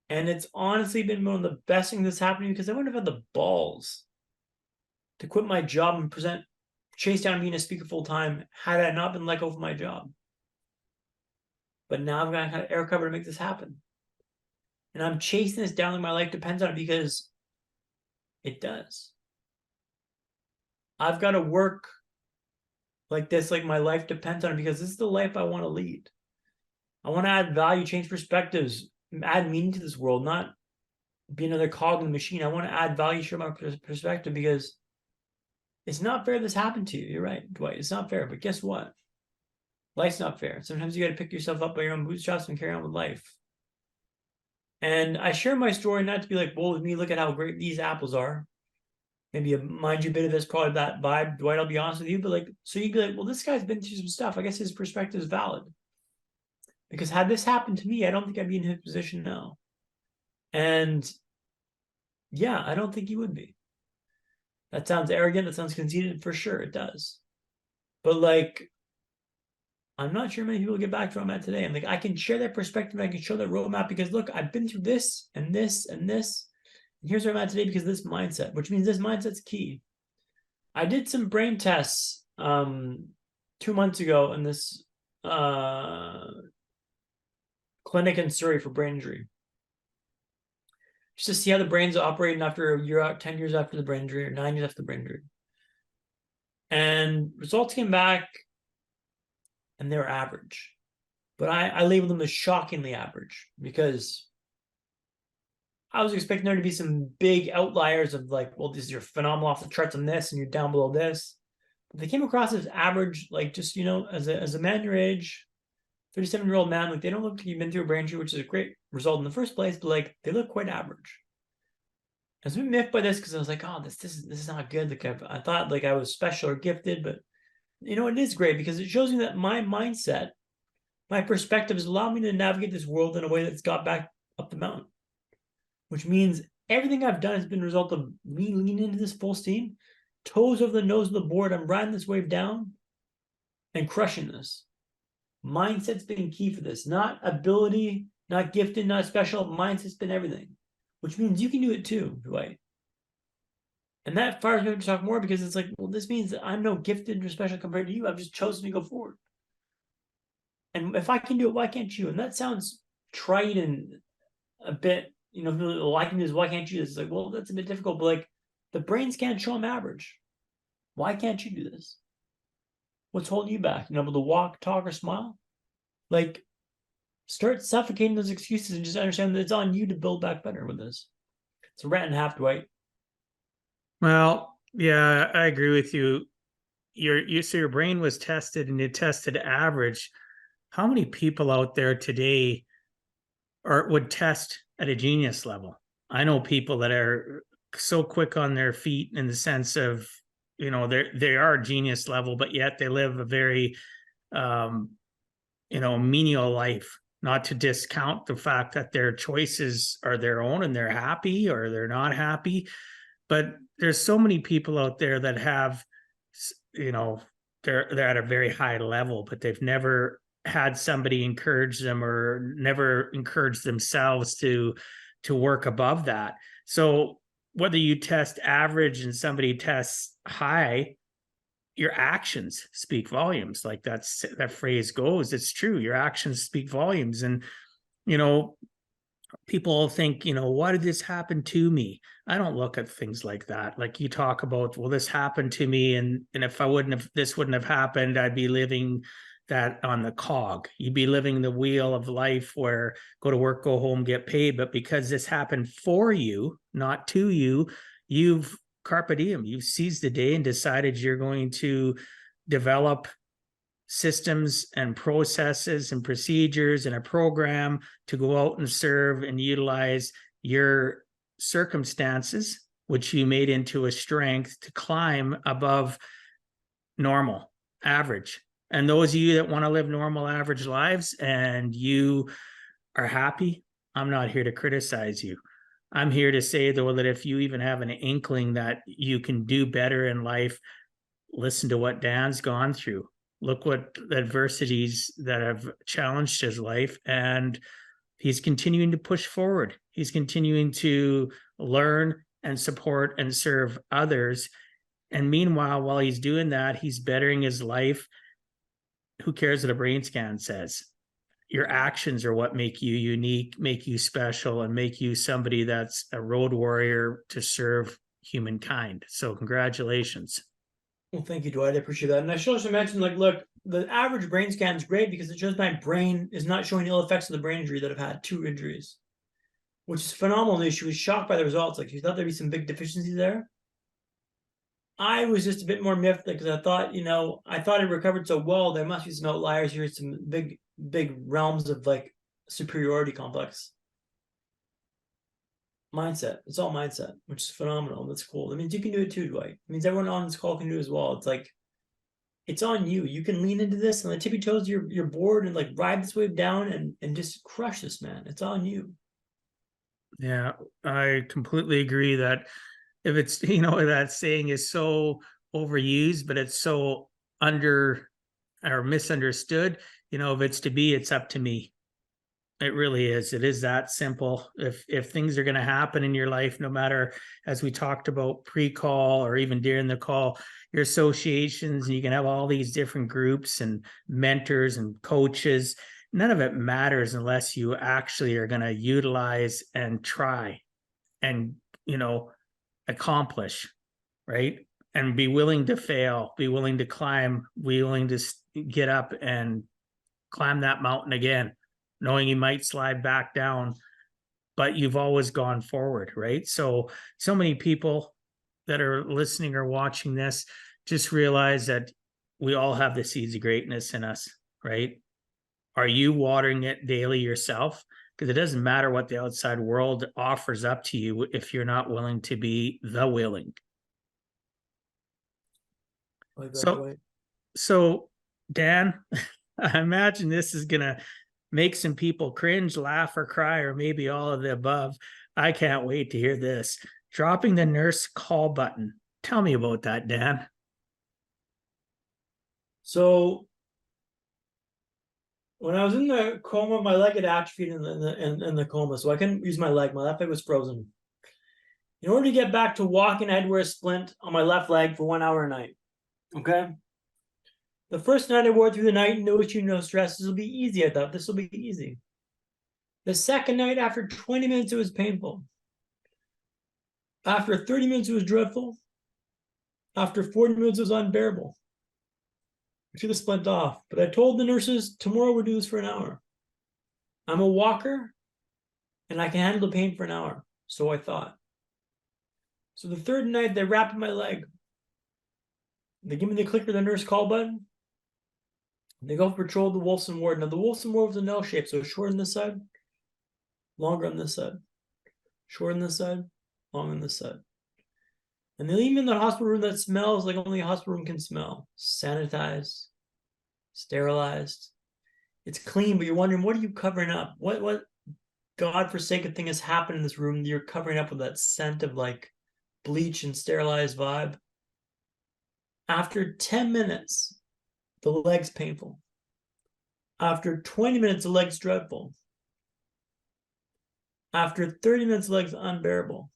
And it's honestly been one of the best things that's happening because I wouldn't have had the balls to quit my job and chase down being a speaker full time had I not been let go from my job. But now I've got kind of air cover to make this happen. And I'm chasing this down like my life depends on it because it does. I've got to work like this, like my life depends on it because this is the life I want to lead. I want to add value, change perspectives, add meaning to this world, not be another cog in the machine. I want to add value, share my perspective because it's not fair this happened to you. You're right, Dwight. It's not fair. But guess what? Life's not fair. Sometimes you got to pick yourself up by your own bootstraps and carry on with life. And I share my story not to be like, well, with me, look at how great these apples are. Maybe mind you a bit of this, probably that vibe, Dwight, I'll be honest with you. But like, so you'd be like, well, this guy's been through some stuff. I guess his perspective is valid. Because had this happened to me, I don't think I'd be in his position now. And yeah, I don't think he would be. That sounds arrogant. That sounds conceited. For sure, it does. But like, I'm not sure many people get back to where I'm at today. I'm like, I can share that perspective. I can show that roadmap because look, I've been through this and this and this. And here's where I'm at today because of this mindset, which means this mindset's key. I did some brain tests 2 months ago in this clinic in Surrey for brain injury. Just to see how the brain's operating after a year out, 10 years after the brain injury, or 9 years after the brain injury. And results came back and they were average. But I labeled them as shockingly average because I was expecting there to be some big outliers of like, well, this is your phenomenal off the charts on this and you're down below this. they came across as average, like just, as a man your age, 37-year-old man, like they don't look like you've been through a brain injury, which is a great result in the first place, but like they look quite average. I was a bit miffed by this because I was like, oh, this is not good. Like I thought like I was special or gifted, but it is great because it shows me that my mindset, my perspective has allowed me to navigate this world in a way that's got back up the mountain, which means everything I've done has been a result of me leaning into this full steam, toes over the nose of the board. I'm riding this wave down and crushing this. Mindset's been key for this, not ability, not gifted, not special. Mindset's been everything, which means you can do it too, Dwight. And that fires me up to talk more because it's like, well, this means that I'm no gifted or special compared to you. I've just chosen to go forward. And if I can do it, why can't you? And that sounds trite and a bit, I can do this, why can't you? It's like, well, that's a bit difficult, but like the brains can't show them average. Why can't you do this? What's holding you back? Able to walk, talk, or smile? Like, start suffocating those excuses and just understand that it's on you to build back better with this. It's a rant and a half, Dwight. Well, yeah, I agree with you. So your brain was tested and it tested average. How many people out there today would test at a genius level? I know people that are so quick on their feet in the sense of, they are genius level, but yet they live a very, menial life. Not to discount the fact that their choices are their own and they're happy or they're not happy. But there's so many people out there that have, they're at a very high level, but they've never had somebody encourage them or never encouraged themselves to work above that. So whether you test average and somebody tests high, your actions speak volumes. Like that phrase goes, it's true. Your actions speak volumes. And, people think, why did this happen to me? I don't look at things like that. Like you talk about, well, this happened to me. And if this wouldn't have happened, I'd be living that on the cog. You'd be living the wheel of life where go to work, go home, get paid. But because this happened for you, not to you, you've carpe diem. You've seized the day and decided you're going to develop systems and processes and procedures and a program to go out and serve and utilize your circumstances, which you made into a strength to climb above normal, average. And those of you that want to live normal, average lives and you are happy, I'm not here to criticize you. I'm here to say, though, that if you even have an inkling that you can do better in life, listen to what Dan's gone through. Look what adversities that have challenged his life, and he's continuing to push forward. He's continuing to learn and support and serve others. And meanwhile, while he's doing that, he's bettering his life. Who cares what a brain scan says? Your actions are what make you unique, make you special, and make you somebody that's a road warrior to serve humankind. So congratulations. Well, thank you, Dwight. I appreciate that. And I should also mention, like, look, the average brain scan is great because it shows my brain is not showing ill effects of the brain injury that I've had 2 injuries, which is phenomenal. She was shocked by the results. Like, she thought there'd be some big deficiencies there. I was just a bit more miffed because I thought, I thought it recovered so well. There must be some outliers here, some big realms of like superiority complex. Mindset. It's all mindset, which is phenomenal. That's cool. That means you can do it too, Dwight. It means everyone on this call can do it as well. It's like, it's on you. You can lean into this and the tippy toes your board and like ride this wave down and just crush this, man. It's on you. Yeah, I completely agree that if it's, that saying is so overused, but it's so under or misunderstood, if it's to be, it's up to me. It really is. It is that simple. If things are going to happen in your life, no matter, as we talked about pre-call or even during the call, your associations, and you can have all these different groups and mentors and coaches. None of it matters unless you actually are going to utilize and try and, accomplish, right? And be willing to fail, be willing to climb, be willing to get up and climb that mountain again, knowing you might slide back down, but you've always gone forward, right? So many people that are listening or watching this just realize that we all have the seeds of greatness in us, right? Are you watering it daily yourself? Because it doesn't matter what the outside world offers up to you if you're not willing to be the willing. Like that, So, Dwight. so Dan, I imagine this is going to make some people cringe, laugh, or cry, or maybe all of the above. I can't wait to hear this. Dropping the nurse call button. Tell me about that, Dan. So when I was in the coma, my leg had atrophied in the coma, so I couldn't use my leg. My left leg was frozen. In order to get back to walking, I had to wear a splint on my left leg for 1 hour a night. Okay. The first night I wore it through the night, no issue, no stress. This will be easy. I thought this will be easy. The second night, after 20 minutes, it was painful. After 30 minutes, it was dreadful. After 40 minutes, it was unbearable. I should have splint off, but I told the nurses, tomorrow we'll do this for an hour. I'm a walker, and I can handle the pain for an hour. So I thought. So the third night, they wrapped my leg. They give me the clicker, the nurse call button. They go patrol the Wolfson ward. Now, the Wolfson ward was an L shape, so short on this side, longer on this side. Short on this side, long on this side. And they leave me in the hospital room that smells like only a hospital room can smell. Sanitized, sterilized. It's clean, but you're wondering, what are you covering up? What godforsaken thing has happened in this room that you're covering up with that scent of like bleach and sterilized vibe? After 10 minutes, the leg's painful. After 20 minutes, the leg's dreadful. After 30 minutes, the leg's unbearable.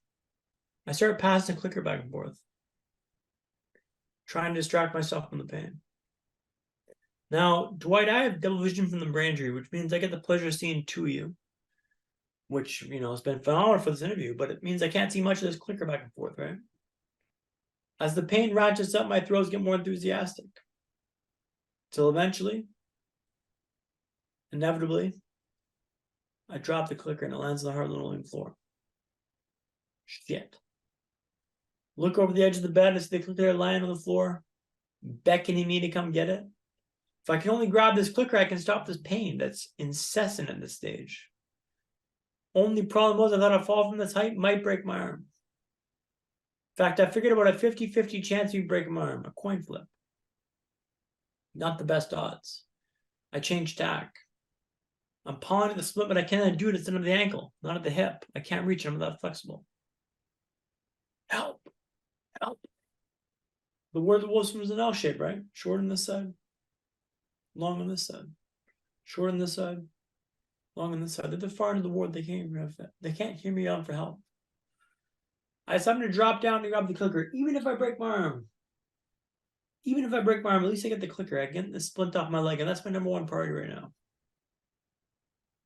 I started passing the clicker back and forth, trying to distract myself from the pain. Now, Dwight, I have double vision from the brain injury, which means I get the pleasure of seeing two of you, which, has been phenomenal for this interview, but it means I can't see much of this clicker back and forth, right? As the pain ratchets up, my throws get more enthusiastic. Till eventually, inevitably, I drop the clicker and it lands on the hard linoleum floor. Shit. Look over the edge of the bed and see the clicker lying on the floor, beckoning me to come get it. If I can only grab this clicker, I can stop this pain that's incessant at this stage. Only problem was I thought a fall from this height might break my arm. In fact, I figured about a 50-50 chance of me breaking my arm, a coin flip. Not the best odds. I changed tack. I'm pawing at the split, but I cannot do it. It's under the ankle, not at the hip. I can't reach it. I'm that flexible. Help. Help. The word of Wilson was an L shape, right? Short on this side, long on this side. Short on this side, long on this side. They're the far end of the ward. They can't hear me out for help. I decided to drop down to grab the clicker, even if I break my arm. Even if I break my arm, at least I get the clicker. I get the splint off my leg, and that's my number one priority right now.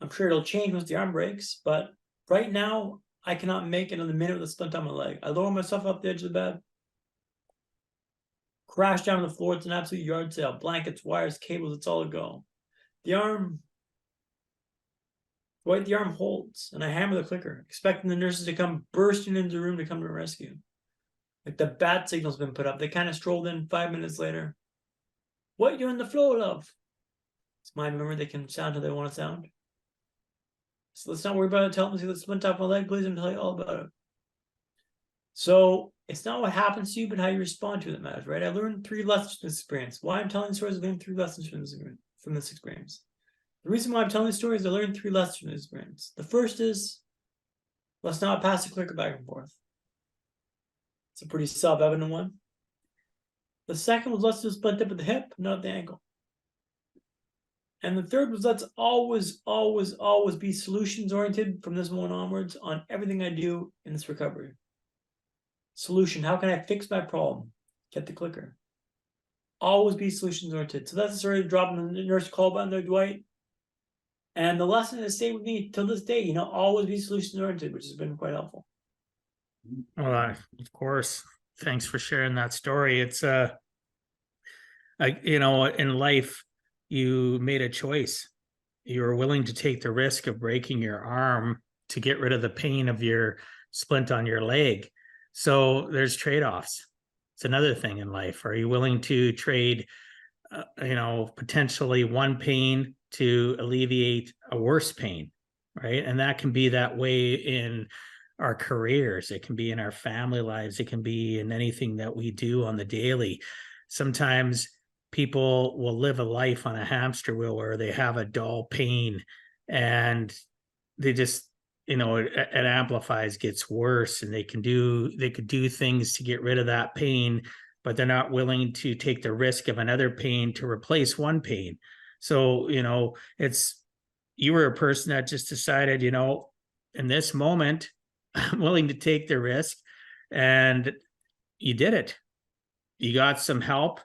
I'm sure it'll change once the arm breaks, but right now, I cannot make another minute with a splint on my leg. I lower myself up the edge of the bed, crash down on the floor. It's an absolute yard sale. Blankets, wires, cables, it's all a go. The arm holds, and I hammer the clicker, expecting the nurses to come bursting into the room to come to rescue. Like the bat signal's been put up. They kind of strolled in 5 minutes later. What are you in the floor of? It's my memory. They can sound how they want to sound. So let's not worry about it. Tell them to see the splint off my leg, please, and tell you all about it. So it's not what happens to you, but how you respond to it that matters, right? I learned 3 lessons from this experience. Why I'm telling stories, I learned 3 lessons from this experience. The reason why I'm telling stories, I learned 3 lessons from this experience. The first is, let's not pass the clicker back and forth. It's a pretty self-evident one. The second was, let's do a splint up at the hip, not at the ankle. And the third was, let's always, always, always be solutions-oriented from this moment onwards on everything I do in this recovery. Solution, how can I fix my problem? Get the clicker. Always be solutions-oriented. So that's the story of dropping the nurse call button there, Dwight. And the lesson has stayed with me till this day, always be solutions-oriented, which has been quite helpful. Well, of course. Thanks for sharing that story. It's, in life, you made a choice. You were willing to take the risk of breaking your arm to get rid of the pain of your splint on your leg. So there's trade-offs. It's another thing in life. Are you willing to trade, potentially one pain to alleviate a worse pain, right? And that can be that way in our careers. It can be in our family lives. It can be in anything that we do on the daily. Sometimes people will live a life on a hamster wheel where they have a dull pain and they just, it amplifies, gets worse, and they could do things to get rid of that pain, but they're not willing to take the risk of another pain to replace one pain. So, you were a person that just decided, in this moment, I'm willing to take the risk, and you did it. You got some help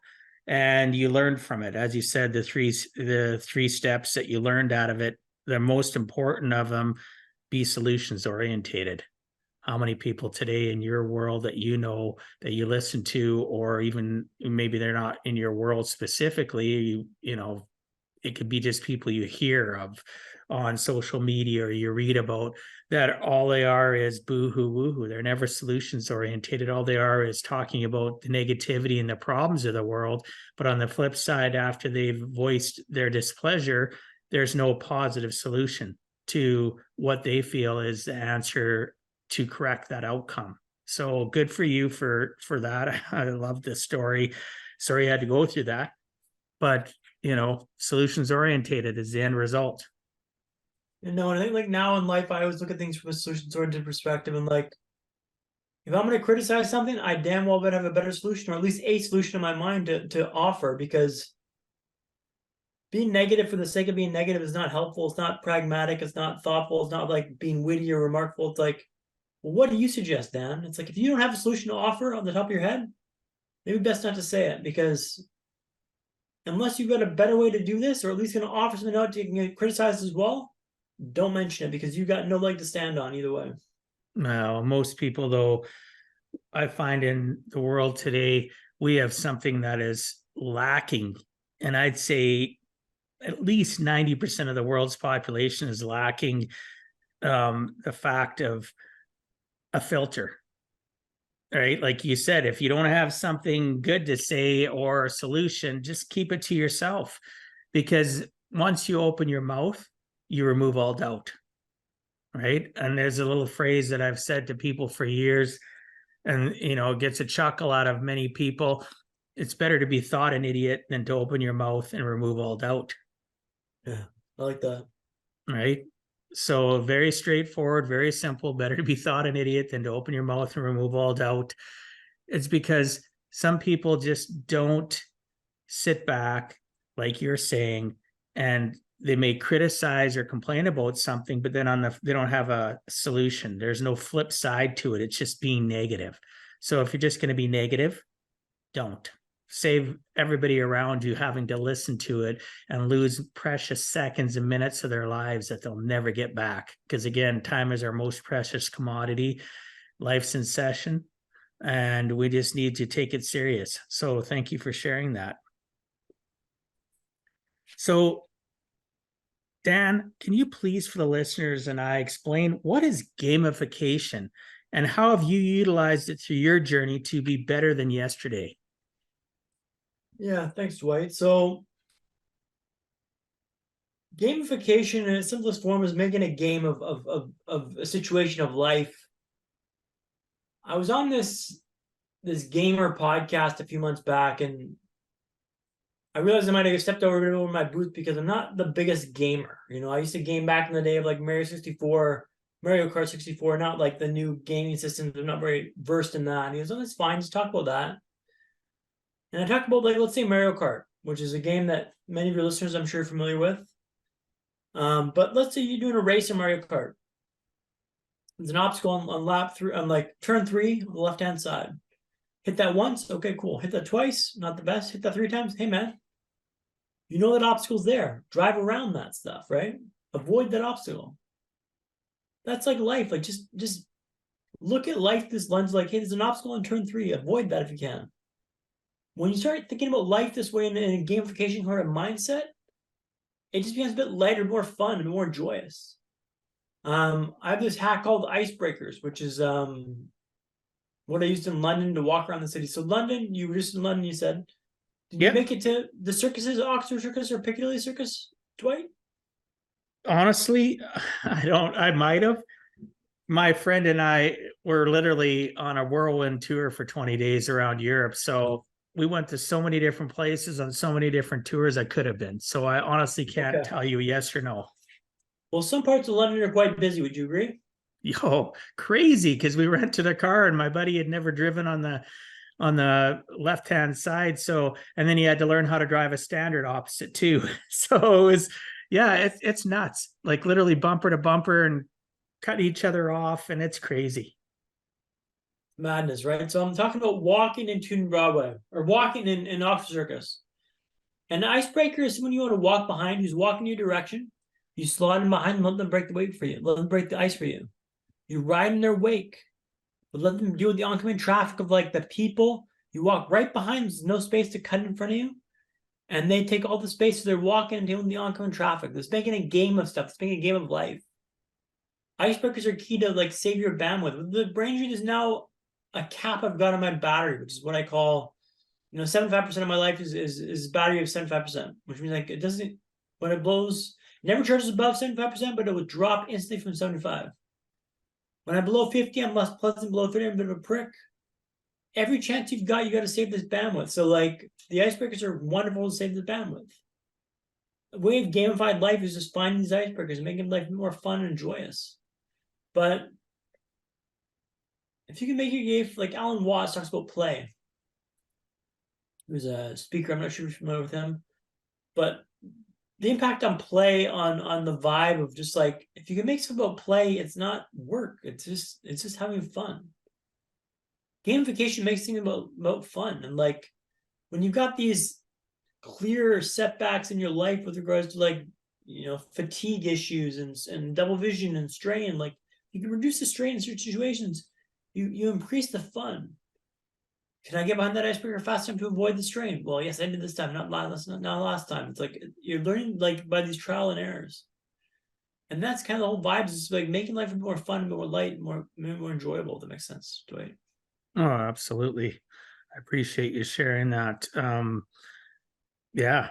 and you learned from it. As you said, the three steps that you learned out of it, the most important of them, be solutions orientated. How many people today in your world that that you listen to, or even maybe they're not in your world specifically, it could be just people you hear of on social media or you read about, that all they are is boo-hoo, woo-hoo. They're never solutions orientated. All they are is talking about the negativity and the problems of the world. But on the flip side, after they've voiced their displeasure, there's no positive solution to what they feel is the answer to correct that outcome. So good for you for that. I love this story. Sorry you had to go through that, but solutions orientated is the end result. And I think like now in life, I always look at things from a solutions oriented perspective, and like, if I'm going to criticize something, I damn well better have a better solution, or at least a solution in my mind to offer, because being negative for the sake of being negative is not helpful. It's not pragmatic. It's not thoughtful. It's not like being witty or remarkable. It's like, well, what do you suggest, Dan? It's like, if you don't have a solution to offer on the top of your head, maybe best not to say it, because unless you've got a better way to do this, or at least going to offer something out you can get criticized as well, don't mention it, because you've got no leg to stand on either way. No, most people, though, I find in the world today, we have something that is lacking. And I'd say at least 90% of the world's population is lacking the fact of a filter, right? Like you said, if you don't have something good to say or a solution, just keep it to yourself, because once you open your mouth, you remove all doubt, right? And there's a little phrase that I've said to people for years, and it gets a chuckle out of many people. It's better to be thought an idiot than to open your mouth and remove all doubt. Yeah, I like that. Right? So very straightforward, very simple. Better to be thought an idiot than to open your mouth and remove all doubt. It's because some people just don't sit back, like you're saying, and they may criticize or complain about something, but then they don't have a solution. There's no flip side to it. It's just being negative. So if you're just going to be negative, don't. Save everybody around you having to listen to it and lose precious seconds and minutes of their lives that they'll never get back. Because again, time is our most precious commodity. Life's in session, and we just need to take it serious. So thank you for sharing that. So Dan, can you please, for the listeners and I, explain what is gamification and how have you utilized it through your journey to be better than yesterday? Yeah, thanks, Dwight. So gamification in its simplest form is making a game of a situation of life. I was on this gamer podcast a few months back, and I realized I might have stepped over my booth because I'm not the biggest gamer. I used to game back in the day of like Mario 64, Mario Kart 64, not like the new gaming systems. I'm not very versed in that. And he goes, oh, that's fine. Just talk about that. And I talked about, like, let's say Mario Kart, which is a game that many of your listeners, I'm sure, are familiar with. But let's say you're doing a race in Mario Kart. There's an obstacle on lap 3, on like turn 3 on the left-hand side. Hit that once, okay, cool. Hit that twice, not the best. Hit that 3 times, hey man, you know that obstacle's there. Drive around that stuff, right? Avoid that obstacle. That's like life. Like just look at life this lens, like, hey, there's an obstacle on turn 3. Avoid that if you can. When you start thinking about life this way in a gamification kind of mindset, it just becomes a bit lighter, more fun, and more joyous. I have this hack called Icebreakers, which is one what I used in London to walk around the city. So London, you were just in London, you said. Did you Yep. make it to the circuses, Oxford Circus or Piccadilly Circus, Dwight? Honestly, I might have. My friend and I were literally on a whirlwind tour for 20 days around Europe. So we went to so many different places on so many different tours I could have been. So I honestly can't Okay. tell you yes or no. Well, some parts of London are quite busy. Would you agree? Yo, crazy because we rented a car and my buddy had never driven on the left hand side. So and then he had to learn how to drive a standard opposite too. So it was yeah, it's nuts. Like literally bumper to bumper and cut each other off, and it's crazy. Madness, right? So I'm talking about walking in Tooting Broadway or walking in Oxford Circus. And the icebreaker is when you want to walk behind who's walking your direction. You slide in behind them, let them break the wake for you. Let them break the ice for you. You ride in their wake, but let them deal with the oncoming traffic of like the people. You walk right behind them, there's no space to cut in front of you. And they take all the space, so they're walking and dealing with the oncoming traffic. It's making a game of stuff. It's making a game of life. Icebreakers are key to like save your bandwidth. The brain drain is now a cap I've got on my battery, which is what I call, 75% of my life is battery of 75%, which means like it doesn't, when it blows, it never charges above 75%, but it will drop instantly from 75. When I'm below 50, I'm less pleasant. Below 30, I'm a bit of a prick. Every chance you've got, you got to save this bandwidth. So like the icebreakers are wonderful to save the bandwidth. The way of gamified life is just finding these icebreakers and making life more fun and joyous. But if you can make your game, like Alan Watts talks about play. He was a speaker. I'm not sure if you're familiar with him, but the impact on play on the vibe of just like if you can make something about play, it's not work. It's just having fun. Gamification makes things about fun, and like when you've got these clear setbacks in your life with regards to like fatigue issues and double vision and strain, like you can reduce the strain in certain situations. You increase the fun. Can I get behind that icebreaker fast enough to avoid the strain? Well, yes, I did this time, not last time. It's like you're learning like by these trial and errors. And that's kind of the whole vibe, is like making life more fun, more light, more enjoyable, if that makes sense, Dwight. Oh, absolutely. I appreciate you sharing that. Yeah.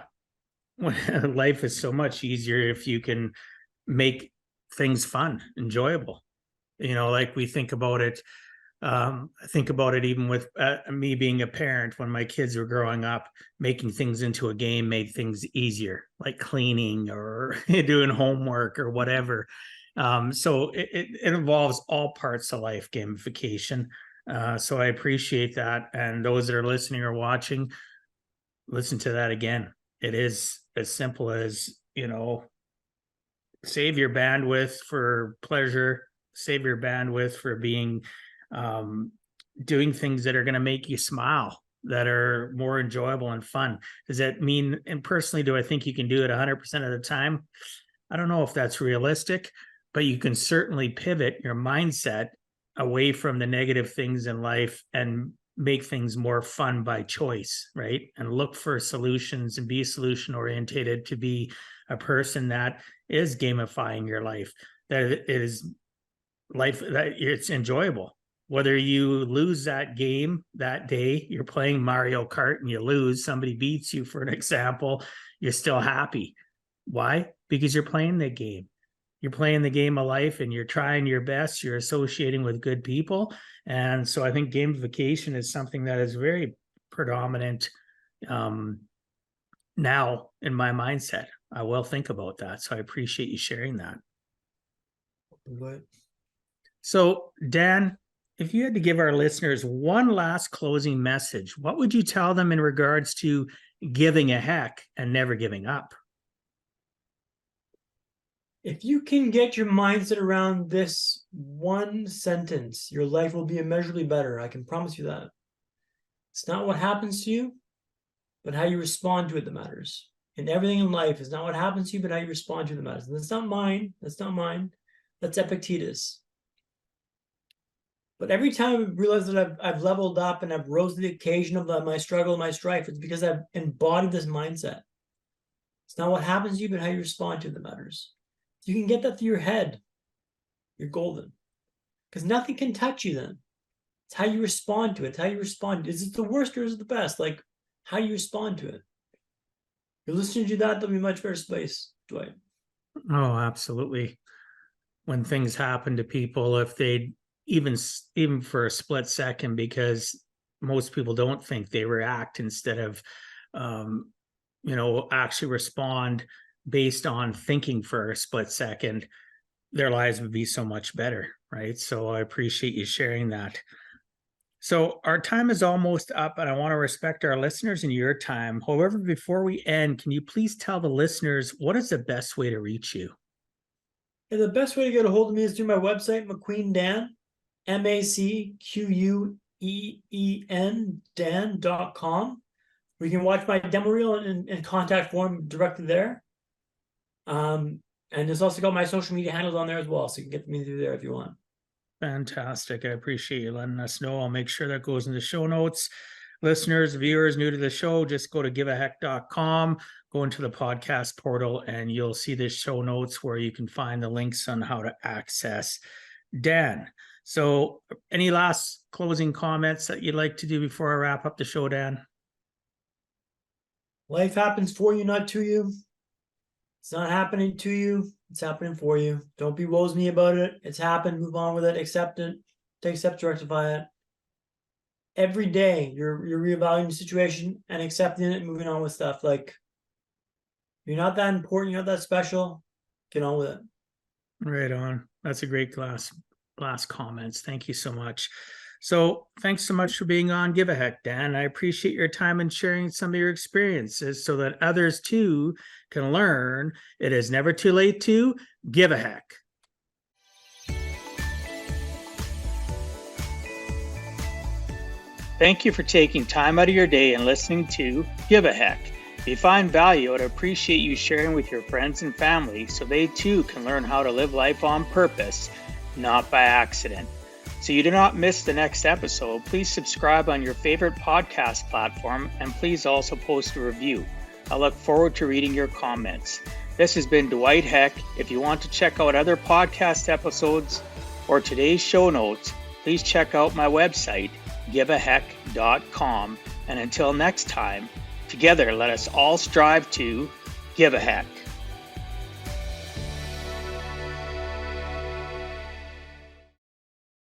Life is so much easier if you can make things fun, enjoyable. Like we think about it. I think about it even with me being a parent when my kids were growing up, making things into a game made things easier, like cleaning or doing homework or whatever. So it involves all parts of life, gamification. So I appreciate that. And those that are listening or watching, listen to that again. It is as simple as, save your bandwidth for pleasure, save your bandwidth for being doing things that are going to make you smile, that are more enjoyable and fun. Does that mean, and personally, do I think you can do it 100% of the time? I don't know if that's realistic, but you can certainly pivot your mindset away from the negative things in life and make things more fun by choice, right? And look for solutions and be solution orientated to be a person that is gamifying your life, that it is life, that it's enjoyable. Whether you lose that game that day, you're playing Mario Kart and you lose, somebody beats you, for an example, you're still happy. Why? Because you're playing the game. You're playing the game of life and you're trying your best. You're associating with good people. And so I think gamification is something that is very predominant now in my mindset. I will think about that. So I appreciate you sharing that. Right. So, Dan, if you had to give our listeners one last closing message, what would you tell them in regards to giving a heck and never giving up? If you can get your mindset around this one sentence, your life will be immeasurably better. I can promise you that. It's not what happens to you, but how you respond to it that matters. And everything in life is not what happens to you, but how you respond to it that matters. And that's not mine. That's not mine. That's Epictetus. But every time I realize that I've leveled up and I've rose to the occasion of my struggle and my strife, it's because I've embodied this mindset. It's not what happens to you, but how you respond to it that matters. If you can get that through your head, you're golden. Because nothing can touch you then. It's how you respond to it. It's how you respond. Is it the worst or is it the best? Like, how you respond to it. If you're listening to that, there'll be a much better space, Dwight. Oh, absolutely. When things happen to people, if they even for a split second, because most people don't think, they react instead of actually respond based on thinking for a split second, their lives would be so much better, right? So I appreciate you sharing that. So our time is almost up, and I want to respect our listeners and your time. However, before we end, can you please tell the listeners what is the best way to reach you? And the best way to get a hold of me is through my website, MacQueen Dan, MacQueen, Dan.com. We can watch my demo reel and contact form directly there. And there's also got my social media handles on there as well, so you can get me through there if you want. Fantastic. I appreciate you letting us know. I'll make sure that goes in the show notes. Listeners, viewers new to the show, just go to giveaheck.com, go into the podcast portal, and you'll see the show notes where you can find the links on how to access Dan. So any last closing comments that you'd like to do before I wrap up the show, Dan? Life happens for you, not to you. It's not happening to you. It's happening for you. Don't be woes me about it. It's happened. Move on with it. Accept it. Take steps to rectify it. Every day, you're reevaluating the situation and accepting it and moving on with stuff. Like, you're not that important. You're not that special. Get on with it. Right on. That's a great last comments. Thank you so much. So thanks so much for being on Give a Heck, Dan. I appreciate your time and sharing some of your experiences so that others too can learn it is never too late to give a heck. Thank you for taking time out of your day and listening to Give a Heck. If you find value, I'd appreciate you sharing with your friends and family so they too can learn how to live life on purpose, not by accident. So you do not miss the next episode, please subscribe on your favorite podcast platform and please also post a review. I look forward to reading your comments. This has been Dwight Heck. If you want to check out other podcast episodes or today's show notes, please check out my website, giveaheck.com. And until next time, together let us all strive to give a heck.